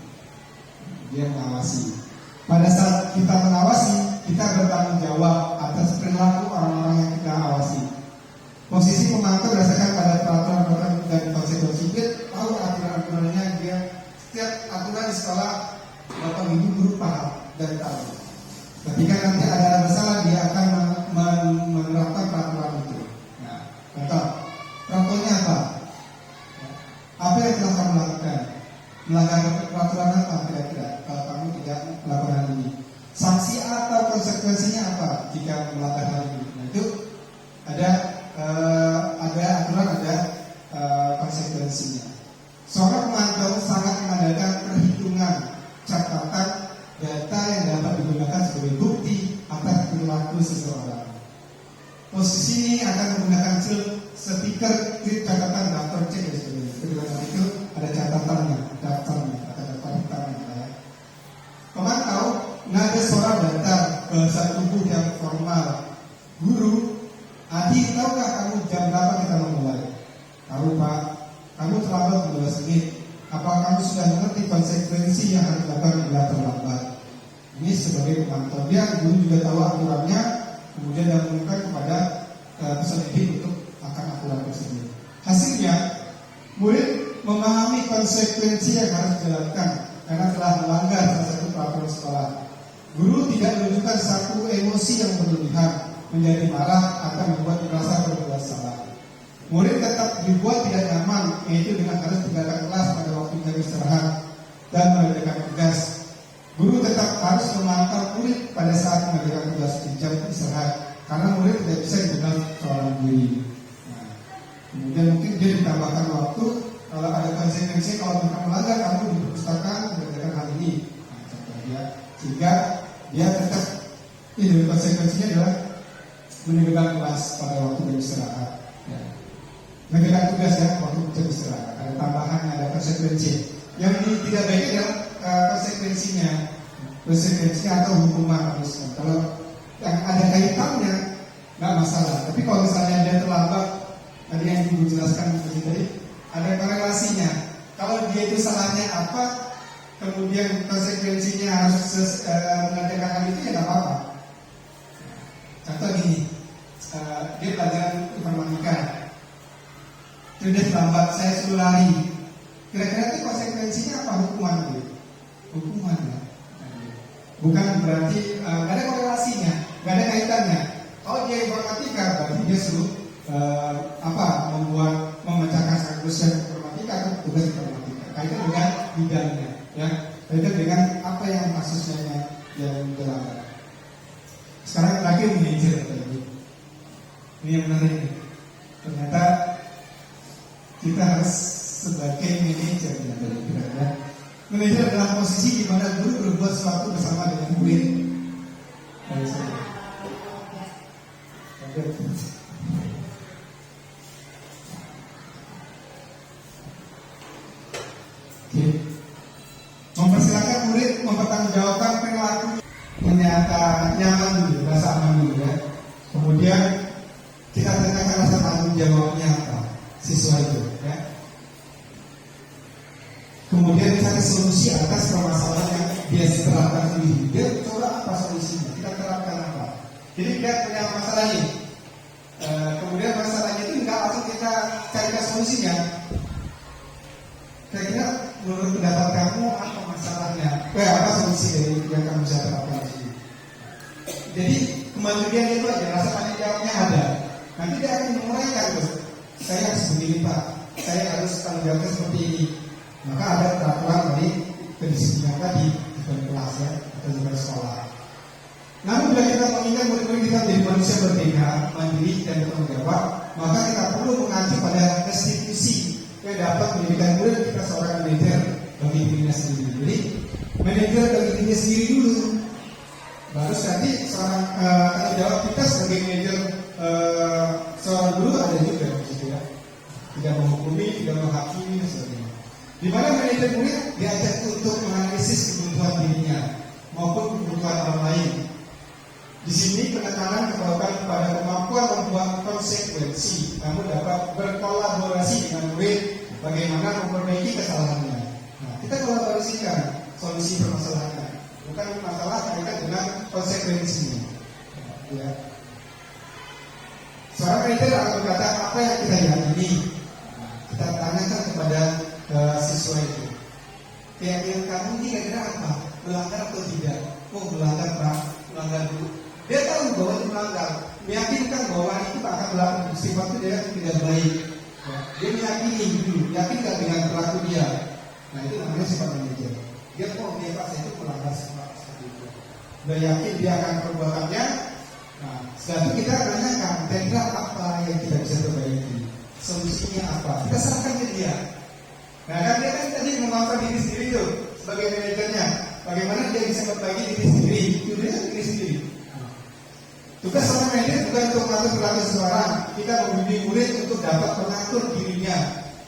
Dia mengawasi. Pada saat kita mengawasi, kita bertanggung jawab atas perilaku orang-orang yang kita awasi. Posisi pemantau berdasarkan pada peraturan dan konsekuensi. Dia tahu aturan-aturannya, dia setiap aturan di sekolah Bapak Ibu guru paham dan tahu. Ketika nanti ada masalah, dia akan menerapkan peraturan itu. Nah, contoh, contohnya apa? Apa yang telah kamu lakukan? Melanggar peraturan apa kira-kira kalau kamu tidak melakukan hal ini? Sanksi atau konsekuensinya apa jika melanggar hal ini? Nah, itu ada aturan, ada konsekuensinya. Seorang pemantau sangat mengandalkan perhitungan, catatan, data yang dapat digunakan sebagai bukti atas perilaku seseorang. Posisi ini akan menggunakan stiker, catatan, daftar cek dan sebagainya. Kedua itu ada catatannya, daftarnya, atau daftar hitamnya. Ya. Pemantau nada suara datar, bahasa tubuh yang formal. Guru, Adi, tahukah kamu jam berapa kita memulai? Tahu Pak, kamu terlambat 12 menit. Apa kamu sudah mengerti konsekuensi yang harus dilakukan bila terlambat? Ini sebagai pemantau. Dia guru juga tahu aturannya, kemudian dia mengumumkan kepada peserta didik untuk akan aturan tersebut. Hasilnya, murid memahami konsekuensi yang harus dilakukan karena telah melanggar salah satu peraturan sekolah. Guru tidak menunjukkan satu emosi yang berlebihan, menjadi marah atau membuat merasa berbuat salah. Murid tetap dibuat tidak nyaman, yaitu dengan harus tinggalkan kelas pada waktunya istirahat dan mengerjakan tugas. Guru tetap harus memantau murid pada saat mengerjakan tugas di jam istirahat, karena murid tidak bisa dibilang seorang diri. Nah, kemudian mungkin dia ditambahkan waktu. Kalau ada konsekuensi, kalau mereka melanggar, kamu di perpustakaan mengerjakan hal ini. Nah, contohnya, sehingga dia tetap konsekuensinya adalah meninggalkan kelas pada waktu jam istirahat. Ya. Meninggalkan tugas ya waktu jam istirahat. Ada tambahannya, ada konsekuensi. Yang ini tidak baik adalah konsekuensinya atau hukuman harusnya. Kalau yang ada kaitannya nggak masalah. Tapi kalau misalnya dia terlambat, tadi yang Ibu jelaskan tadi, ada korelasinya. Kalau dia itu salahnya apa, kemudian konsekuensinya harus mengerjakan itu ya nggak apa-apa. Contoh gini, dia pelajaran informatika, sudah terlambat, saya suruh lari. Kira-kira itu konsekuensinya apa? Hukuman gitu. Hukuman ya. Bukan berarti nggak ada korelasinya, nggak ada kaitannya. Kalau dia informatika berarti dia suruh memecahkan urusan informatika atau tugas informatika. Kaitan dengan bidangnya, ya. Kaitan dengan apa yang kasusnya yang dilanggar. Sekarang terakhir manajer tadi. Ini yang menarik nih. Ternyata kita harus sebagai manajer ya. Manajer adalah posisi di mana guru berbuat sesuatu bersama dengan murid. Mempersilakan murid mempertanggungjawabkan perilaku menyata nyaman dulu, rasa aman dulu ya. Kemudian kita tanyakan rasa tanggung jawabnya apa siswa itu ya. Kemudian cari solusi atas permasalahan yang dia terapkan ini. Dia coba apa solusinya? Kita terapkan apa? Jadi dia punya masalah ini. Kemudian masalahnya itu tidak langsung kita carikan solusinya. Kira-kira menurut pendapat kamu apa masalahnya? Apa solusi dari yang kamu bisa terapkan di sini? Jadi kemandirian itu aja, rasa tanggung jawabnya ada. Nanti dia akan menguraikan, saya harus begini Pak, saya harus tanggung jawabnya seperti ini. Maka ada peraturan dari kedisiplinan tadi di kelas ya atau di sekolah. Namun bila kita mengingat murid-murid kita menjadi manusia berbeda, mandiri dan bertanggung jawab, maka kita perlu mengacu pada restitusi yang dapat menjadikan murid kita seorang manajer bagi dirinya sendiri. Jadi manajer bagi dirinya sendiri dulu, baru nanti seorang tanggung jawab kita sebagai manajer seorang guru ada juga gitu ya. Tidak menghukumi, tidak menghakimi dan sebagainya. Di mana manajer murid diajak untuk menganalisis kebutuhan dirinya maupun kebutuhan orang lain. Di sini penekanan dilakukan pada kemampuan membuat konsekuensi, namun dapat berkolaborasi dengan murid bagaimana memperbaiki kesalahannya. Nah, kita kolaborasikan solusi permasalahannya, bukan masalah kaitan dengan konsekuensinya. Ya. Seorang manajer akan berkata apa yang kita yakini. Kita tanyakan kepada siswa itu, keyakinan kamu ini kira-kira apa? Melanggar atau tidak? Oh melanggar Pak, melanggar dulu. Dia tahu bahwa itu melanggar, meyakinkan bahwa itu akan melakukan sifat itu dia tidak baik. Dia meyakini dulu, yakin gak dengan perilaku dia. Nah itu namanya sifat manajer. Dia dia pasti itu melanggar sifat seperti itu. Dia yakin dia akan perbuatannya. Nah setelah itu kita tanyakan, kira-kira apa yang kita bisa perbaiki? Solusinya apa? Kita serahkan ke dia. Nah kan dia kan tadi mengatur diri sendiri tuh sebagai manajernya. Bagaimana dia bisa berbagi diri sendiri? Dia diri sendiri. Tugas seorang manajer bukan untuk mengatur perilaku seseorang. Kita membimbing murid untuk dapat mengatur dirinya.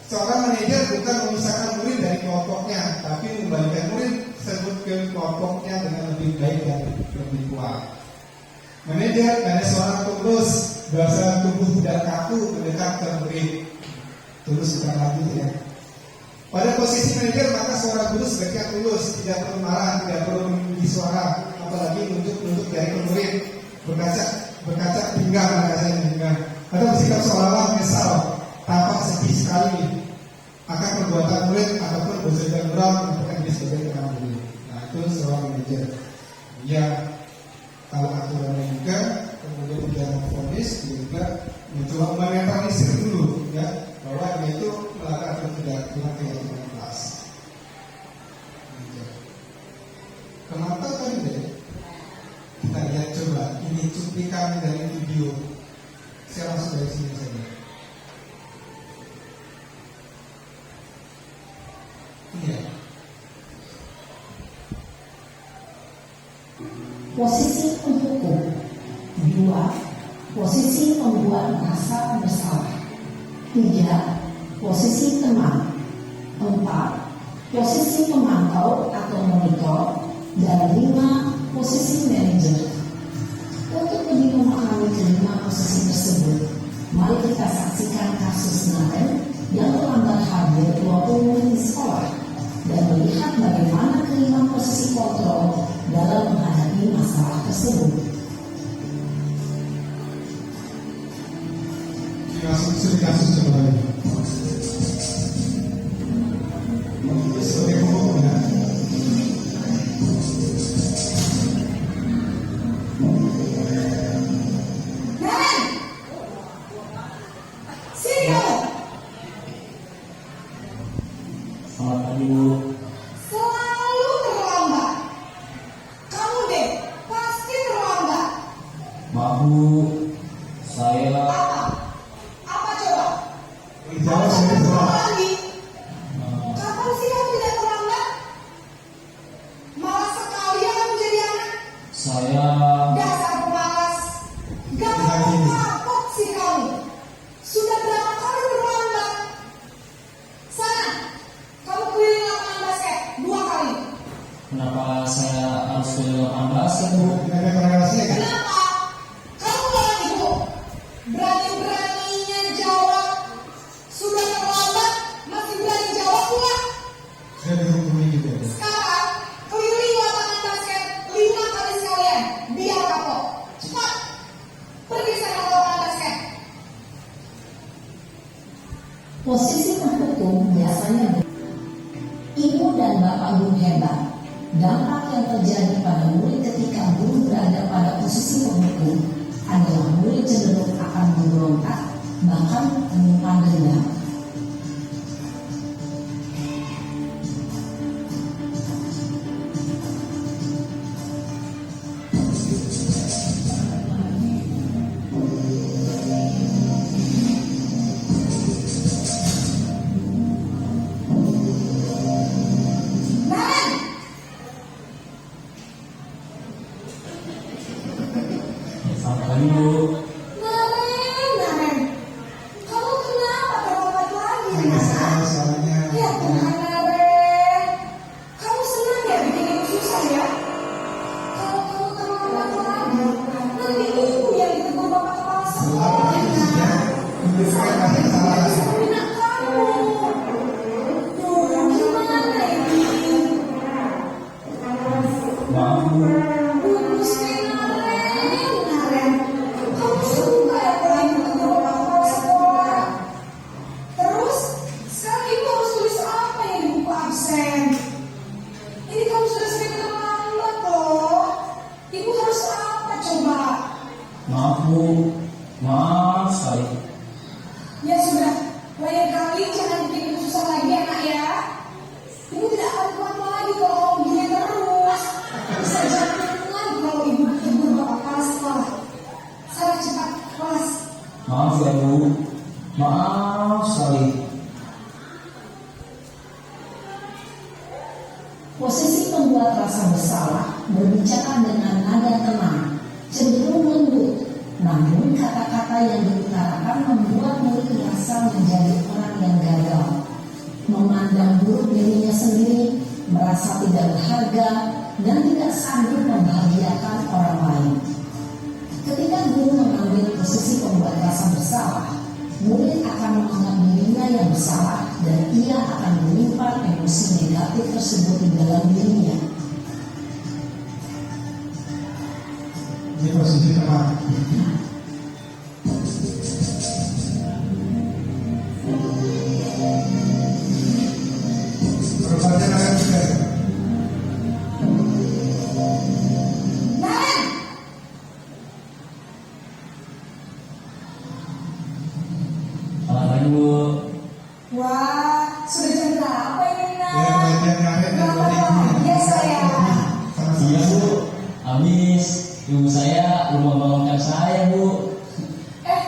Seorang manajer bukan memisahkan murid dari kelompoknya, tapi membalikan murid tersebut ke kelompoknya dengan lebih baik dan lebih kuat. Manajer ada seorang tulus, bahasa tubuh tidak kaku mendekat ke murid. Tulus bukan lagi ya. Pada posisi manajer maka suara guru sebaiknya tulus, tidak perlu marah, tidak perlu meninggi suara, apalagi untuk jari murid. Berkaca pinggang atau bersikap seolah-olah menyesal tampak sedih sekali akan perbuatan murid ataupun bersedia geram untuk diri sebagai teman murid. Nah itu seorang manajer. Dia tahu aturannya juga, kemudian dia memfonis, juga mencoba menetralisir dulu ya bahwa dia itu melanggar atau tidak dengan keyakinan kelas. Kenapa tadi deh? Kita lihat coba, ini cuplikan dari video. Saya langsung dari sini saja. Iya. Posisi penghukum. Kedua, posisi membuat merasa bersalah. 3. Posisi teman. 4. Posisi pemantau atau monitor. Dan 5. Posisi manajer. Untuk lebih memahami kelima posisi tersebut, mari kita saksikan kasus Naren yang terlambat hadir 20 menit di sekolah dan melihat bagaimana kelima posisi kontrol dalam menghadapi masalah tersebut. Studi kasus kembali. Sebagai pokoknya. Naren! Sini kamu! Selamat pagi, Bu. Selalu terlambat. Kamu deh, pasti terlambat. Maaf, Bu. Saya Apa? Apa coba? Jawab saya Apa salah. lagi? Kapan sih kamu tidak terlambat? Malas sekali ya kamu jadi anak. saya Dasar pemalas. Gak mau kapok sih kamu. Sudah berapa kali terlambat? Sana, kamu keliling lapangan basket 2 kali. kenapa saya harus ke lapangan basket, Bu? Tidak ada korelasinya kan? Kenapa? Kamu malah ibu. Berani-beraninya jawab. Sudah terlambat, masih berani jawab pula. Saya dihukumi juga. Sekarang, keliling lapangan basket 5 kali sekalian. Biar kapok. Cepat. Pergi sana ke lapangan basket. Posisi penghukum biasanya ibu dan bapak guru hebat. Dampak yang terjadi pada murid ketika guru berada pada posisi penghukum adalah murid cenderung akan memberontak, bahkan menyimpan dendam. Naren! Selamat pagi, Bu. Naren! Kamu kenapa terlambat lagi? Hanya saya soalnya. Ya Tuhan, Naren. Kamu senang ya bikin ibu susah ya? Kalau kamu terlambat lagi, nanti ibu yang ditegur bapak kepala Salah sekolah. posisinya. Menunjukkan kasih salah. Anak kamu. Duh, gimana ini? Maaf, Bu. Bagus nih, Naren. Kamu suka ya kalau ibu tegur bapak kepala sekolah? Terus, sekarang ibu harus tulis apa yang di buku absen? Ini kamu sudah sering terlambat loh. Ibu harus apa coba? Maaf, Bu. Maaf sekali. Ya sudah, lain kali jangan bikin ibu susah lagi anak ya. Ibu tidak akan kuat lagi kalau kamu begini terus. Bisa jantungan kalau ibu ditegur bapak kepala sekolah. Sana cepat, kelas. Maaf ya, Bu. Maaf sekali. Posisi pembuat rasa bersalah berbicara dengan nada tenang, cenderung lembut, namun kata-kata yang diutarakan membuat murid merasa menjadi orang yang gagal, memandang buruk dirinya sendiri, merasa tidak berharga, dan tidak sanggup membahagiakan orang lain. Ketika guru mengambil posisi pembuat rasa bersalah, murid akan menganggap dirinya yang bersalah dan ia akan menyimpan emosi negatif tersebut di dalam dirinya. Ini posisi teman. Perubahannya akan juga. Naren! Selamat pagi, Bu. Wah, sudah jam berapa ini, Ya, Nak? bagian Naren dan Berapa Ibu. ya saya? Sama-sama. Iya, Bu. Habis ibu saya belum membangunkan saya, Bu.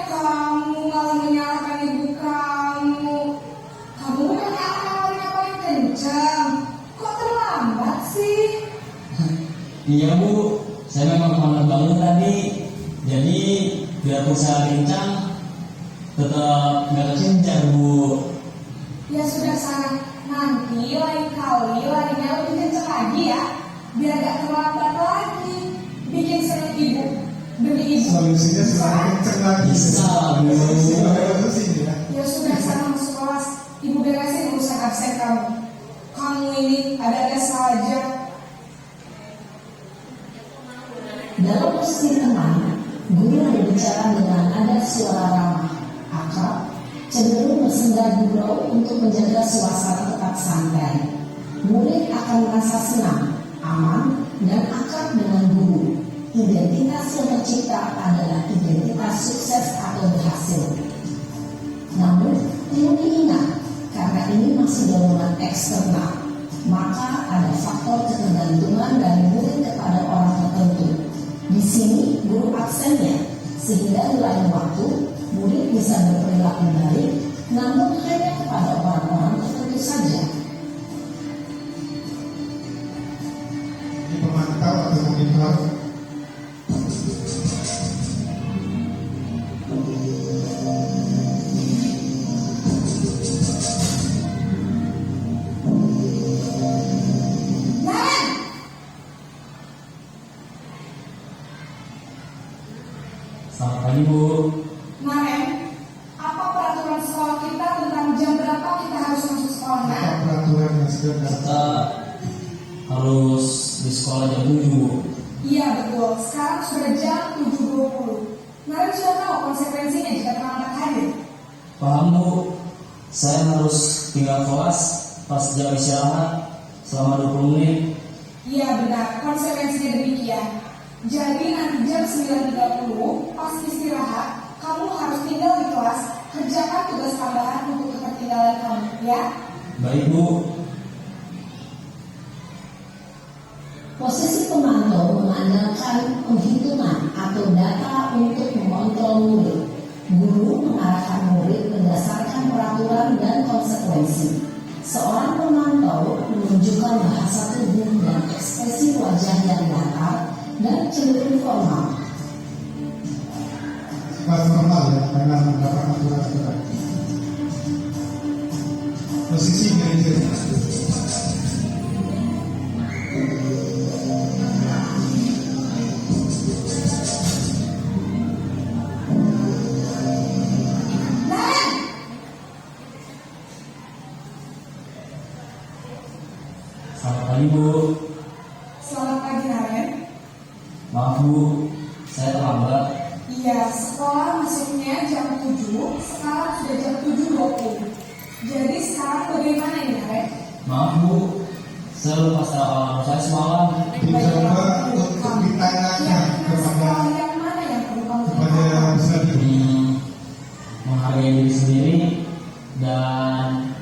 Kamu malah menyalahkan ibu kamu. Kamu bukan anak yang paling kencang. Kok terlambat sih? Iya, Bu. Saya memang kemana bangun tadi. Jadi biarpun saya kencang tetap nggak kencang Bu. Ya sudah sana, nanti lain kali larinya lebih kencang lagi ya, biar gak terlambat lagi. Bikin seneng ibu, demi ibu. Solusinya selalu kenceng lagi. Bisa Bu. Solusi ya. Ya sudah sana masuk kelas, ibu beresin urusan absen kamu. Kamu ini ada-ada saja. Dalam posisi teman, guru berbicara dengan nada suara ramah, akrab, cenderung bersenda gurau untuk menjaga suasana tetap santai. Murid akan merasa senang, aman, dan akrab dengan guru. Identitas yang tercipta adalah identitas sukses atau berhasil. Namun, perlu diingat, karena ini masih dorongan eksternal, maka ada faktor ketergantungan dari murid kepada orang tertentu. Di sini guru absennya, sehingga di lain waktu murid bisa berperilaku baik, namun hanya kepada orang-orang tertentu saja. Ini pemantau atau monitor. Selamat pagi Bu. Naren, apa peraturan sekolah kita tentang jam berapa kita harus masuk sekolah? Apa peraturan yang sudah Kita harus di sekolah jam 7 Bu. Iya betul, sekarang sudah jam 7.20. Naren sudah tahu konsekuensinya jika terlambat hadir. Paham Bu. Saya harus tinggal kelas pas jam istirahat selama 20 menit. Iya benar, konsekuensinya demikian. Jadi nanti jam 9.30 pas istirahat, kamu harus tinggal di kelas, kerjakan tugas tambahan untuk ketertinggalan kamu, ya? Baik Bu. Posisi pemantau mengandalkan penghitungan atau data untuk mengontrol murid. Guru mengarahkan murid berdasarkan peraturan dan konsekuensi. Seorang pemantau menunjukkan bahasa tubuh dan ekspresi wajah yang datar dan cenderung formal. Pas normal ya, karena mendapat aturan-aturan. Posisi manajer. Selamat pagi Bu. Selamat pagi Naren. Maaf Bu, saya terlambat. Iya, sekolah masuknya jam 7, sekarang sudah jam 7.20. Jadi sekarang bagaimana ini Naren? Maaf Bu, saya lupa secara alam saya semalam. Dicoba untuk ditanyanya kepada sekolah yang mana yang perlu kamu kepada tanyakan? Ustadz. Menghargai diri sendiri dan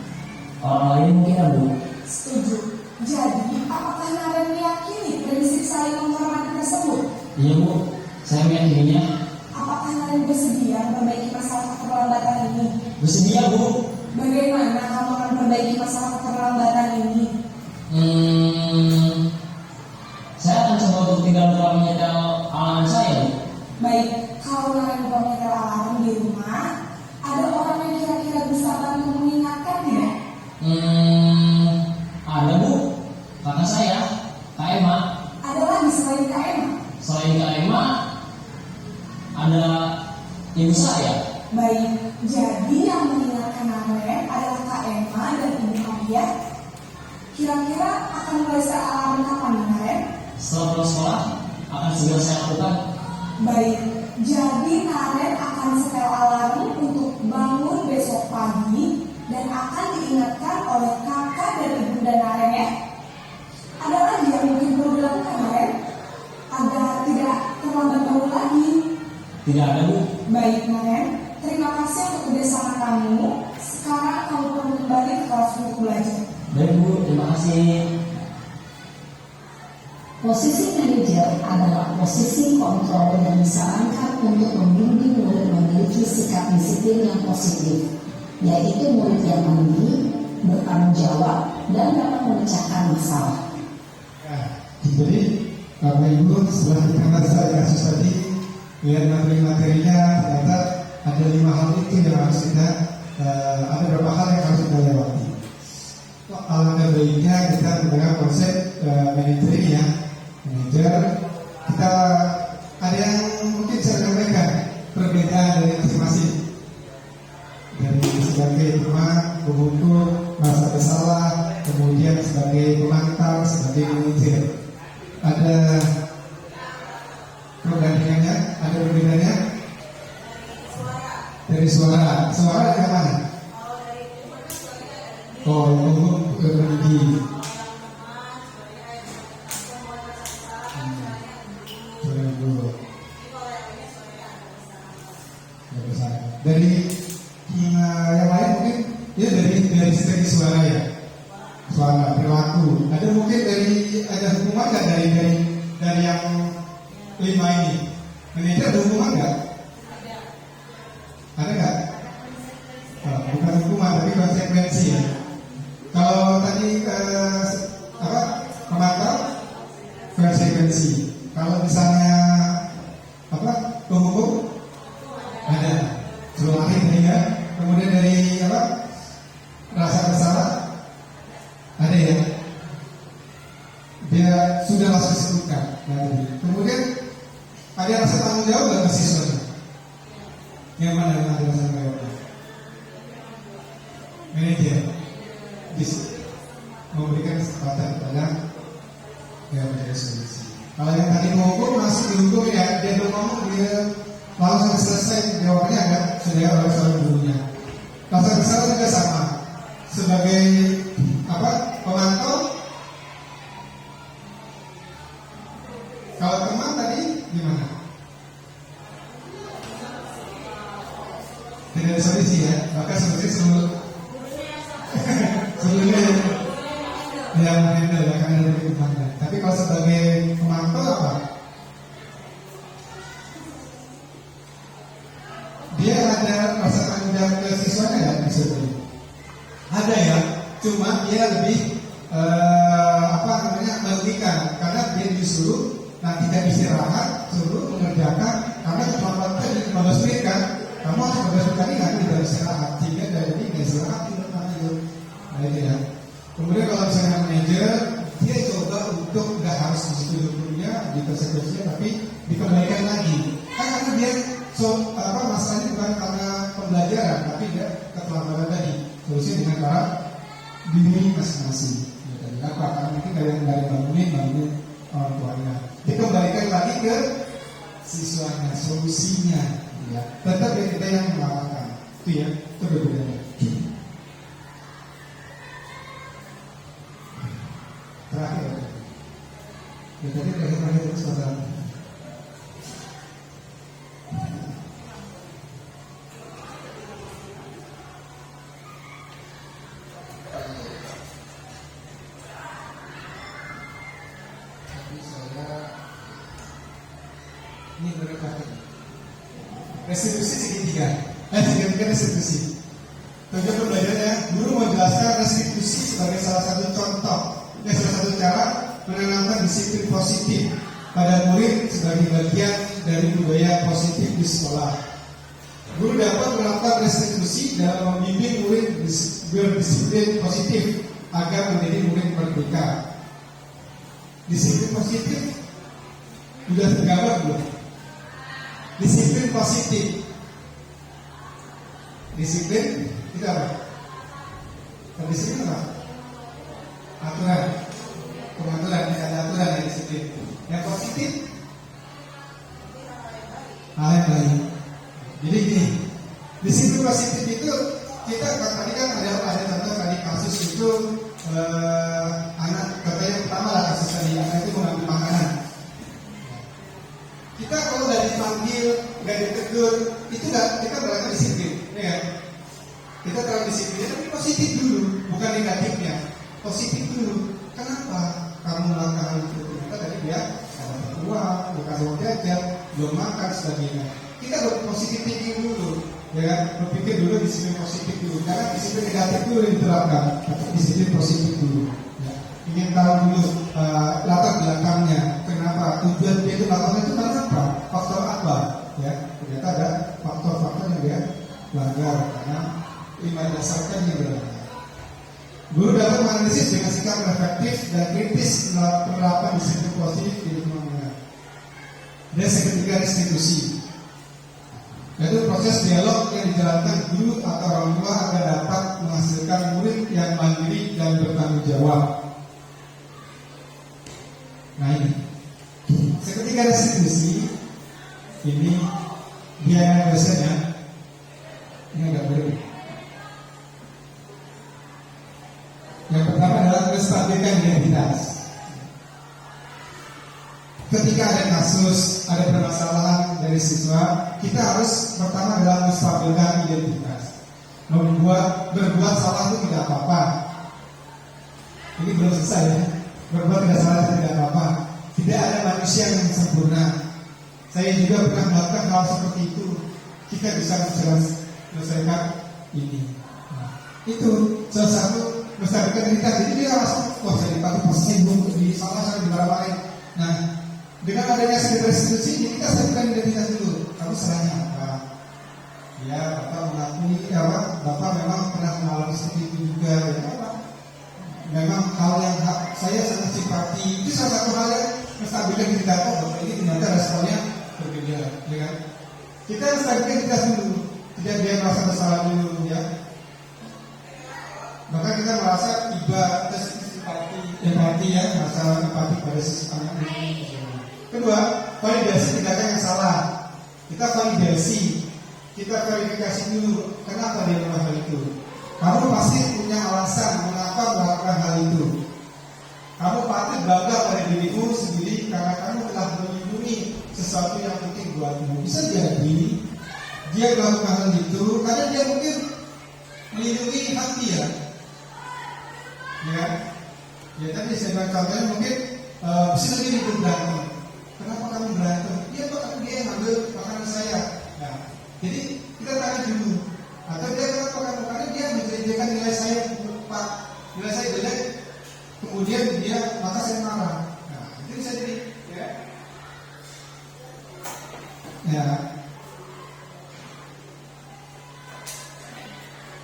orang lain mungkin ya Bu. Setuju. Jadi, apakah Naren meyakini prinsip saling menghormati tersebut? Iya Bu, saya meyakininya. Apakah Naren bersedia memperbaiki masalah keterlambatan ini? Bersedia Bu. Bagaimana kamu akan memperbaiki masalah keterlambatan ini? Saya akan coba untuk tinggal lupa menyetel alarm saya Bu. Baik, kalau Naren lupa menyetel alarm di rumah, ada orang yang kira-kira bisa bantu mengingatkannya? Ada Bu, kakak saya, Kak Emma. Ada lagi selain Kak Emma? Selain Kak Emma, ada ibu saya. Baik, jadi yang mengingatkan Naren adalah Kak Emma dan Ibu Maria. Kira-kira akan mulai alarm kapan nih Naren? Setelah pulang sekolah, akan segera saya lakukan. Baik, jadi Naren akan setel alarm untuk bangun besok pagi dan akan diingatkan oleh kakak dan ibunda Naren ya. Ada lagi yang mungkin perlu dilakukan Naren agar tidak terlambat bangun lagi? Tidak ada Bu. Baik Naren, terima kasih untuk kerjasama kamu. Sekarang kamu perlu kembali ke kelas untuk belajar. Baik Bu, terima kasih. Posisi manajer adalah posisi kontrol dan disarankan untuk membimbing murid memiliki sikap disiplin yang positif, yaitu murid yang mandiri, bertanggung jawab, dan dapat memecahkan masalah. Ya, diberi karena ibu setelah kita selesai kasus tadi lihat materi-materinya, ternyata ada 5 hal itu yang harus kita ada beberapa hal yang harus kita lewati. Alangkah baiknya kita menggunakan konsep manajer ya, manajer. Kita ada yang mungkin saya sampaikan perbedaan dari masing-masing, dari sebagai teman, pemukul, merasa bersalah, kemudian sebagai pengantar, sebagai manajer. Ada perbandingannya, ada perbedaannya dari suara dari mana? Oh, umum berlebih. Dari yang lain mungkin ya dari segi suara ya, suara perilaku. Ada mungkin ada hubungan nggak dari yang 5 ini? Manajer ada hubungan nggak? Ada nggak? Oh, bukan hukuman tapi konsekuensi ya. Kalau tadi pemantau konsekuensi. Kalau misalnya penghukum ada sebelum akhir ya. Kemudian dari rasa bersalah ada ya. Dia sudah langsung disebutkan. Kemudian ada rasa tanggung jawab nggak ke siswanya? Yang mana yang ada rasa tanggung jawab? Manajer bisa memberikan kesempatan kepada yang menjadi solusi. Kalau yang tadi ngomong masih dihukum ya, dia belum ngomong dia langsung selesai jawabannya ada sudah oleh seorang gurunya. Rasa bersalah juga sama sebagai pemantau. Kalau teman tadi gimana? Tidak ada solusi ya, maka solusi sebelumnya yang handle akan ada di kemana. Tapi kalau sebagai pemantau apa? Dia ada rasa tanggung jawab ke siswanya nggak misalnya? Ada ya, cuma dia lebih merugikan karena dia disuruh nanti tidak istirahat, suruh mengerjakan karena kemampuan tadi 15 menit kan, kamu harus 15 menit tadi kan tidak istirahat, sehingga dari ini nggak istirahat itu. Nah itu ya. Kemudian kalau misalnya manajer, dia coba untuk nggak harus disitu gurunya, di konsekuensinya, tapi dikembalikan lagi. Karena dia masalahnya bukan karena pembelajaran, tapi dia keterlambatan tadi. Solusinya dengan cara diri masing-masing. Kenapa? Karena mungkin dari bangunin orang tuanya. Dikembalikan lagi ke siswanya, solusinya. Ya. Tetap kita yang melakukan. Itu ya, itu berbeda. Terakhir, tadi terakhir terus saudara. Ini berkata restitusi segitiga restitusi. Tujuan pembelajarannya, guru menjelaskan restitusi sebagai salah satu contoh, salah satu cara menanamkan disiplin positif pada murid sebagai bagian dari budaya positif di sekolah. Guru dapat melakukan restitusi dalam membimbing murid berdisiplin positif agar menjadi murid merdeka. Disiplin positif sudah tergambar belum? Disiplin positif. Disiplin itu apa? Disiplin apa? Aturan. Pengaturan, ada aturan yang disiplin. Yang positif hal yang lain. Jadi gini, disiplin positif itu kita tadi kan ada contoh tadi kasus itu anak katanya yang pertama lah kasus tadi anak itu mengambil makanan. Kita kalau udah dipanggil, nggak ditegur, itu nggak kita berlaku disiplin, ya kan? Kita terlalu disiplin, tapi positif dulu, bukan negatifnya, positif dulu. Kenapa kamu melakukan itu? Kita tadi dia dapat uang, dikasih uang jajan, belum makan sebagainya. Kita berpositif thinking dulu, ya kan? Berpikir dulu disiplin positif dulu, karena disiplin negatif dulu yang diterapkan, tapi disiplin positif dulu. Ya. Ingin tahu dulu latar belakangnya, kenapa tujuan dia itu melakukan itu, kenapa, faktor apa? ya ternyata ada faktor-faktor yang dia langgar karena 5 dasar kan dia berlanggar. Guru dapat menganalisis dengan sikap reflektif dan kritis penerapan disiplin positif di lingkungan. Dan yang ketiga, restitusi, yaitu proses dialog yang dijalankan guru atau orang tua agar dapat menghasilkan murid yang mandiri dan bertanggung jawab. Nah ini, seketika restitusi ini biaya dosennya ini agak berbeda. Yang pertama adalah menstabilkan identitas. Ketika ada kasus, ada permasalahan dari siswa, kita harus pertama adalah menstabilkan identitas. Berbuat salah itu tidak apa-apa. Ini belum selesai ya. Berbuat tidak salah itu tidak apa-apa. Tidak ada manusia yang sempurna. Saya juga pernah melakukan hal seperti itu. Kita bisa menyelesaikan ini. Nah, itu salah satu menstabilkan identitas. Jadi dia langsung, wah saya dipatuh tersinggung, di salah saya dimarah-marahin. Nah, dengan adanya sekitar restitusi, kita stabilkan identitas dulu. Kamu salahnya apa? Ya, Bapak mengakui, Bapak memang pernah mengalami seperti itu juga. Ya, Bapak memang hal yang saya sangat simpati. Itu salah satu hal yang menstabilkan identitas. Oh, Bapak ini ternyata responnya berbeda, ya kan? Kita stabilkan identitas dulu, tidak dia merasa bersalah dulu, ya. Maka kita merasa tiba atas empati ya, merasa empati pada sisi anak ini. Kedua, validasi tindakan yang salah. Kita verifikasi dulu kenapa dia melakukan hal itu. Kamu pasti punya alasan mengapa melakukan hal itu. Kamu patut bangga pada dirimu sendiri karena kamu telah melindungi sesuatu yang penting buatmu. Bisa jadi dia melakukan hal itu karena dia mungkin melindungi hati ya. Ya tadi saya bilang contohnya mungkin bisa jadi itu berantem. Kenapa kamu berantem? Dia yang ambil makanan saya. Nah, jadi kita tanya dulu. Atau dia kenapa kamu? Karena dia menjadikan nilai saya empat, nilai saya jelek. Kemudian dia maka saya marah. Nah, itu bisa jadi. Ya.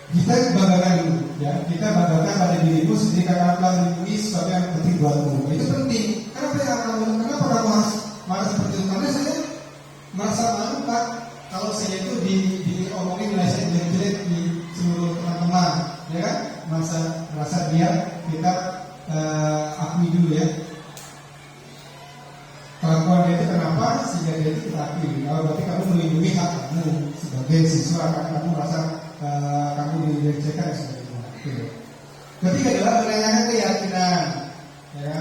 Kita banggakan dulu, ya. Kita banggakan pada dirimu sendiri karena telah melindungi sesuatu yang penting buatmu. Itu penting. Kenapa kamu harus marah seperti itu? Karena saya merasa malu Pak kalau saya itu diomongin nilai saya jelek di seluruh teman-teman, ya kan? Merasa dia kita akui dulu ya. Kelakuan dia itu kenapa sehingga dia itu kita akui. Kalau berarti kamu melindungi hak kamu sebagai siswa karena kamu merasa kamu dilecehkan seperti itu. Ketiga adalah menanyakan keyakinan, ya.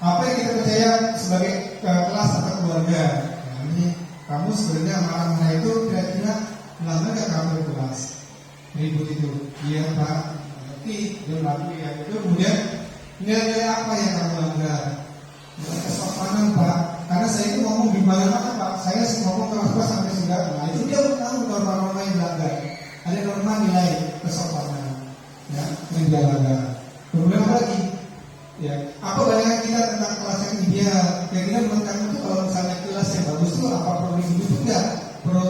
Apa yang kita percaya sebagai kelas atau keluarga. Nah, ini kamu sebenarnya marah-marah itu kira-kira melanggar nggak kamu di kelas? Ribut itu, iya Pak. Nanti dia melakukan yang itu. Kemudian nilai-nilai apa yang kamu langgar? Kesopanan Pak. Karena saya itu ngomong di mana-mana Pak. Saya ngomong keras-keras sampai segala. Nah itu dia tahu norma-norma yang dilanggar. Ada norma nilai kesopanan, ya, yang dia langgar. Kemudian apa lagi? Ya, apa bayangan kita tentang kelas yang ideal? Kira-kira menurut kamu itu kalau misalnya kelas yang bagus itu apa perlu hidup enggak? Perlu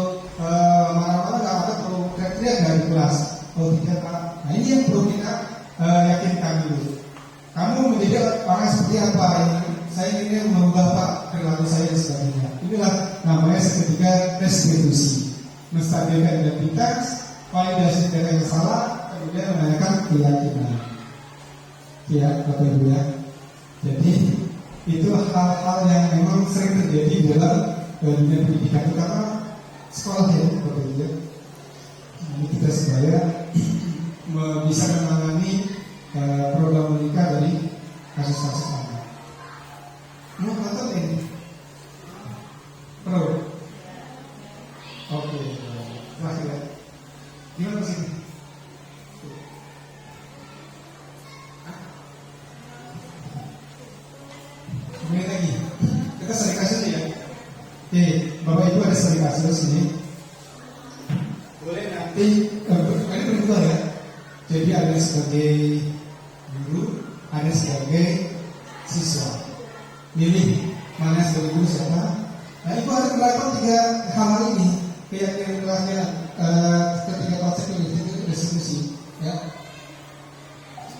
marah-marah enggak? Atau perlu teriak-teriak enggak di kelas? Oh tidak Pak. Nah ini yang perlu kita yakinkan dulu. Kamu menjadi orang seperti apa? Saya ingin mengubah Pak perilaku saya dan sebagainya. Inilah namanya seketika restitusi, menstabilkan identitas, validasi tindakan yang salah, kemudian menanyakan keyakinan. Ya, Bapak Ibu ya. Jadi itu hal-hal yang memang sering terjadi dalam dunia pendidikan, terutama sekolah ya, Bapak Ibu ya. Ini kita supaya bisa menangani problematika dari kasus-kasus ini. Mau nonton ini? Pro? Oke, terakhir ya. Gimana sih? Kemudian lagi, kita studi kasus ya. Oke, Bapak Ibu ada studi kasus ini. Boleh nanti, ini berdua ya. Jadi ada sebagai guru, ada sebagai siswa. Milih mana sebagai guru siapa, Nah, Ibu harus melakukan 3 hal ini, keyakinan, ketiga konsep itu diskusi, ya.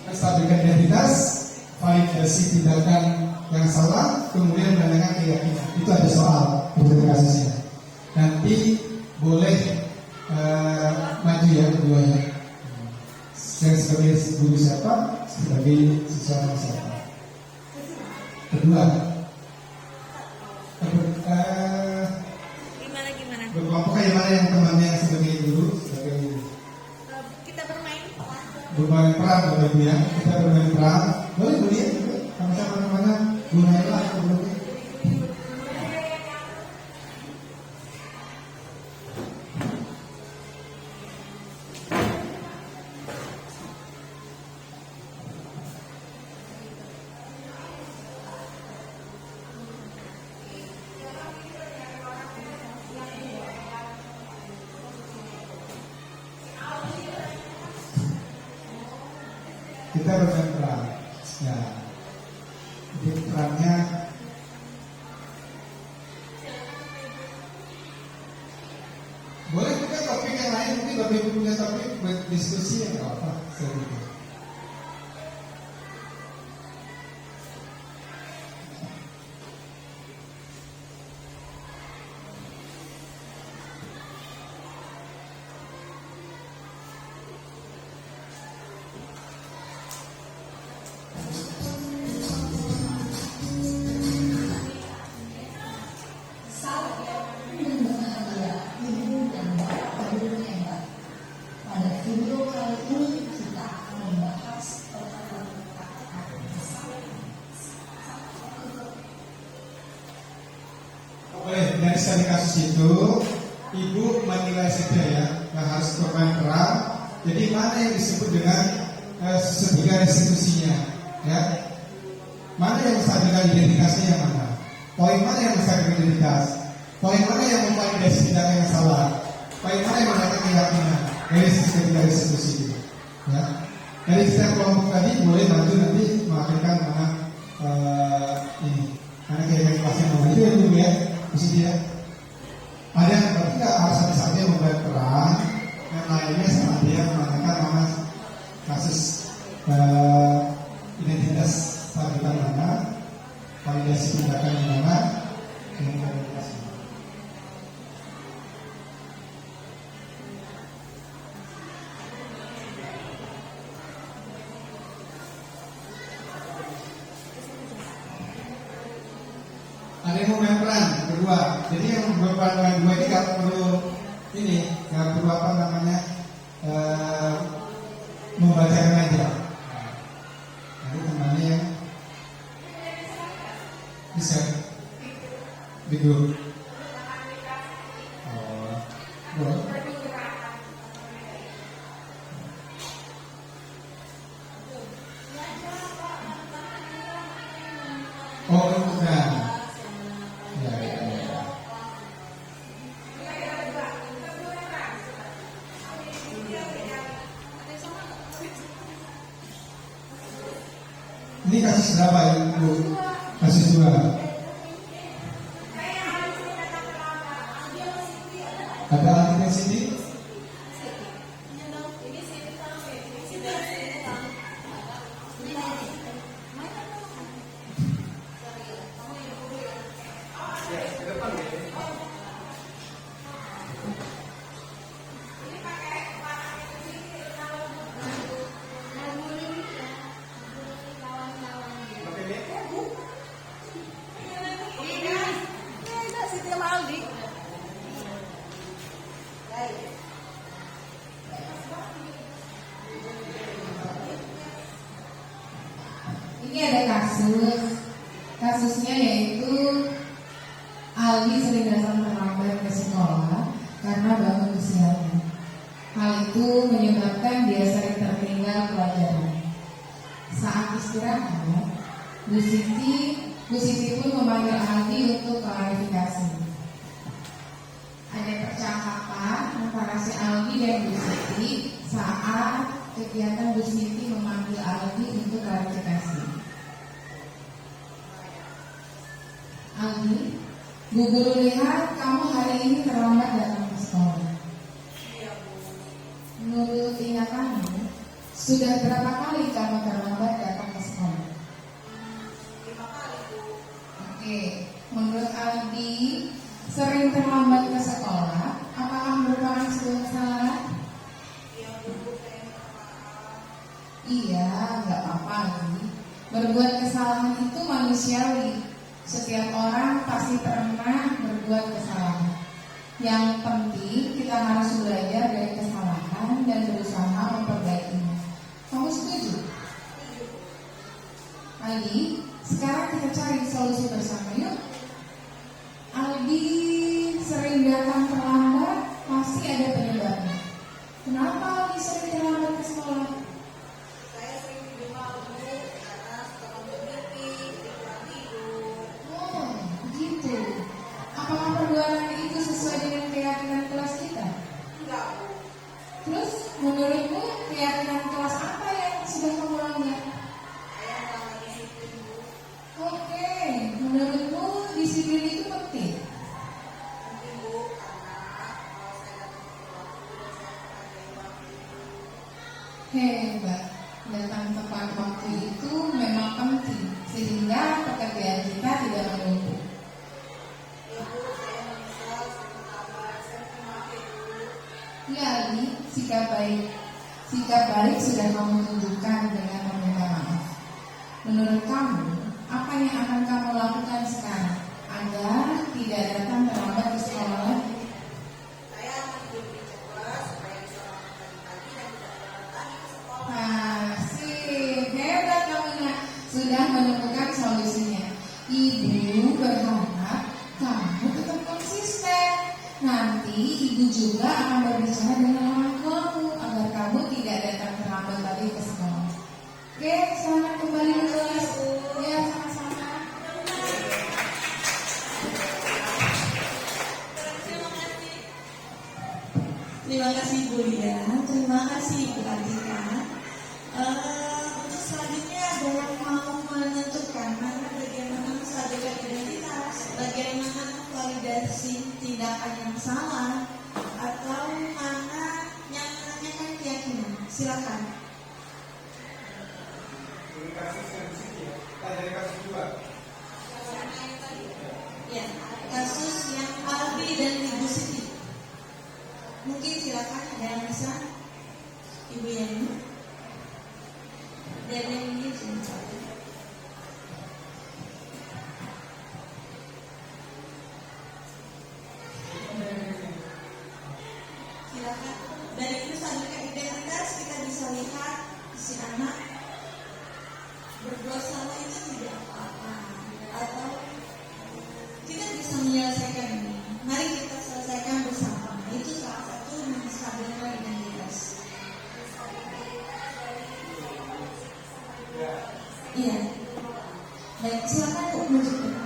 Menstabilkan identitas, validasi tindakan yang salah, kemudian menanyakan keyakinan. Itu ada soal beberapa kasusnya. Nanti boleh maju ya keduanya. Saya sebagai guru siapa, sebagai siswa siapa. Kedua, Gimana? berkelompok kayak mana yang temannya sebagai guru, sebagai Kita bermain. bermain peran Bapak Ibu ya. Kita bermain peran. Boleh ya, sama-sama mana gunanya atau belum. Kita bermain peran. Ya. Jadi perannya boleh juga topik yang lain, mungkin Bapak Ibu punya topik buat diskusi yang apa seperti. Dan bahagia ibu dan bapak guru hebat. Pada video kali ini kita akan membahas perkataan Boleh, dari sekali kasus itu Ibu menilai saja ya, nggak harus bermain peran. Jadi mana yang disebut dengan sebagai restitusinya, ya? Mana yang menstabilkan identitasnya yang mana? Poin mana yang menstabilkan identitas? Poin mana yang memvalidasi tindakan yang salah? Poin mana yang mengatakan keyakinan? Dari sisi restitusi itu, ya? Dari setiap kelompok tadi boleh bantu nanti mengakhirkan mana ini. Karena keyakinan kelasnya nomor itu ya dulu ya, di sini ya. Ada yang berarti nggak harus satu-satunya membuat peran, yang lainnya sama dia menanyakan mana kasus identitas stabilitas mana, validasi tindakan yang mana, yang validasi. Ada yang mau main peran kedua, jadi yang berperan main dua ini nggak perlu ini, nggak perlu apa namanya membacakan aja. Nanti temannya yang bisa di grup. Oh, boleh. Oh, bukan. Ya, ya, ya. Ini kasus berapa Ibu? Kasus 2. Ada anti-density? Ini ada kasusnya yaitu Aldi sering datang terlambat ke sekolah karena bangun usianya. Hal itu menyebabkan dia sering tertinggal pelajaran. Saat istirahat, Bu Siti pun memanggil Aldi untuk klarifikasi. Ada percakapan antara si Aldi dan Bu Siti saat kegiatan Bu Siti memanggil Aldi untuk klarifikasi. Aldi, Bu guru lihat kamu hari ini terlambat datang ke sekolah. Menurut ingatanmu, sudah berapa kali kamu terlambat datang ke sekolah? 5 kali, Bu. Oke, menurut Aldi, sering terlambat ke sekolah, apakah merupakan sebuah kesalahan? Iya, Bu, saya minta maaf. Iya, nggak apa-apa Aldi. Berbuat kesalahan itu manusiawi. Setiap orang pasti pernah berbuat kesalahan. Yang penting kita harus belajar dari kesalahan dan berusaha memperbaikinya. Kamu setuju? Aldi, sekarang kita cari solusi bersama yuk. Aldi sering datang terlambat, pasti ada penyebabnya. Kenapa Aldi sering terlambat ke sekolah? Saya sering tidur malam, Bu, karena suka nonton TV, kurang tidur. Oh, begitu. Apakah perbuatan itu sesuai dengan keyakinan kelas kita? Enggak, Bu. Terus, menurutmu keyakinan kelas apa yang sudah kamu langgar? Saya melanggar disiplin, Bu. Oke, menurutmu disiplin itu penting? Mungkin, Bu, karena kalau saya datang tepat waktu dan saya menghargai waktu. Hebat, datang tepat waktu itu memang penting, sehingga pekerjaan kita tidak menumpuk. Ya, Bu, saya menyesal, saya bersabar, saya terima kasih, Bu. Ya, Ali, sikap baik sudah kamu tunjukkan dengan meminta maaf. Menurut kamu, apa yang akan kamu lakukan sekarang agar tidak datang terlambat ke sekolah lagi? Saya akan tidur lebih cepat supaya bisa bangun pagi-pagi dan tidak terlambat lagi ke sekolah. Asik, hebat kamu nak. Sudah menemukan solusinya. Ibu berharap kamu tetap konsisten. Nanti ibu juga akan berbicara dengan orang tuamu agar kamu tidak datang terlambat lagi ke sekolah. Oke, selamat kembali ke kelas. Ya, sama-sama. Terima kasih Bu Lia, terima kasih Bu Adika. Untuk selanjutnya ada yang mau menentukan mana bagaimana menstabilkan identitas, bagaimana validasi tindakan yang salah, atau mana yang menanyakan keyakinan. Silakan. Dari kasus yang di sini ya, dari kasus dua. Ya, kasus yang Albi dan Ibu Siti. Mungkin silakan ada yang bisa. Ibu Yani. Dan yang ini silakan. Silakan. Dari menstabilkan identitas kita bisa lihat si anak berbuat salah itu tidak apa-apa, atau kita bisa menyelesaikan ini. Mari kita selesaikan bersama. Itu salah satu menstabilkan identitas. Iya. Baik, silakan Bu menunjukkan.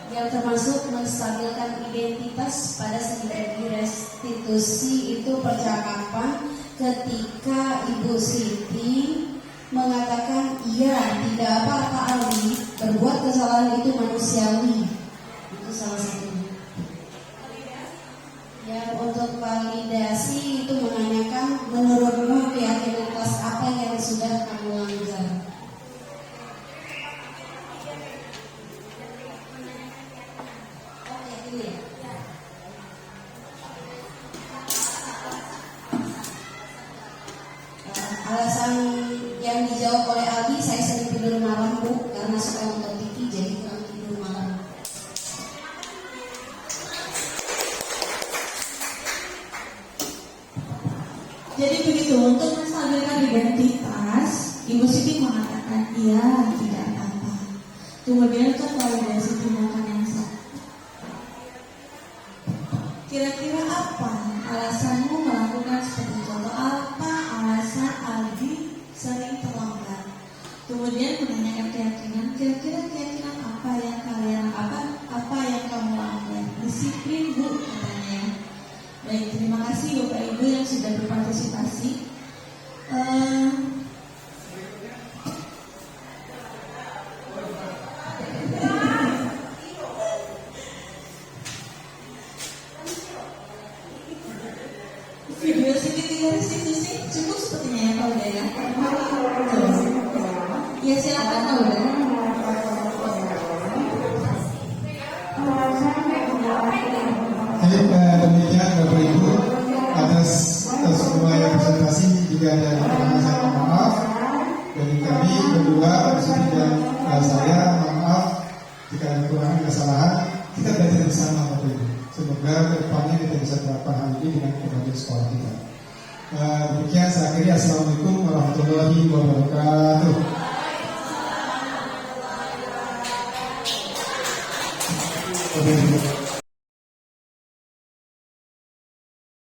Yang termasuk menstabilkan identitas pada segi restitusi itu percakapan ketika Ibu Siti mengatakan iya tidak apa-apa Aldi, berbuat kesalahan itu manusiawi. Itu salah satunya. Ya, untuk validasi itu menanyakan menurutmu keyakinan kelas apa yang sudah kamu langgar. Oke, ini ya. Alasan yang dijawab oleh Aldi, saya sering tidur malam Bu, karena suka nonton TV jadi kurang tidur malam. Jadi begitu, untuk menstabilkan identitas, Ibu Siti mengatakan iya, tidak apa-apa. Kemudian untuk validasi tindakan yang salah. Kira-kira apa alasanmu melakukan seperti itu? Atau apa alasan Aldi sering terlambat? Kemudian menanyakan keyakinan, kira-kira keyakinan apa yang kalian apa yang kamu lakukan? Disiplin Bu, katanya. Baik, terima kasih Bapak Ibu yang sudah berpartisipasi. Video segitiga restitusi cukup sepertinya ya Pak Uda ya. Ya silakan Pak Uda. Demikian Bapak Ibu, atas semua yang presentasi juga ada yang saya mohon maaf dari kami berdua bersama dan saya mohon maaf jika ada kekurangan kesalahan. Kita belajar bersama Bapak Ibu. Semoga kedepannya kita bisa terapkan hal ini dengan kemajuan sekolah kita. Demikian saya akhiri. Assalamualaikum warahmatullahi wabarakatuh.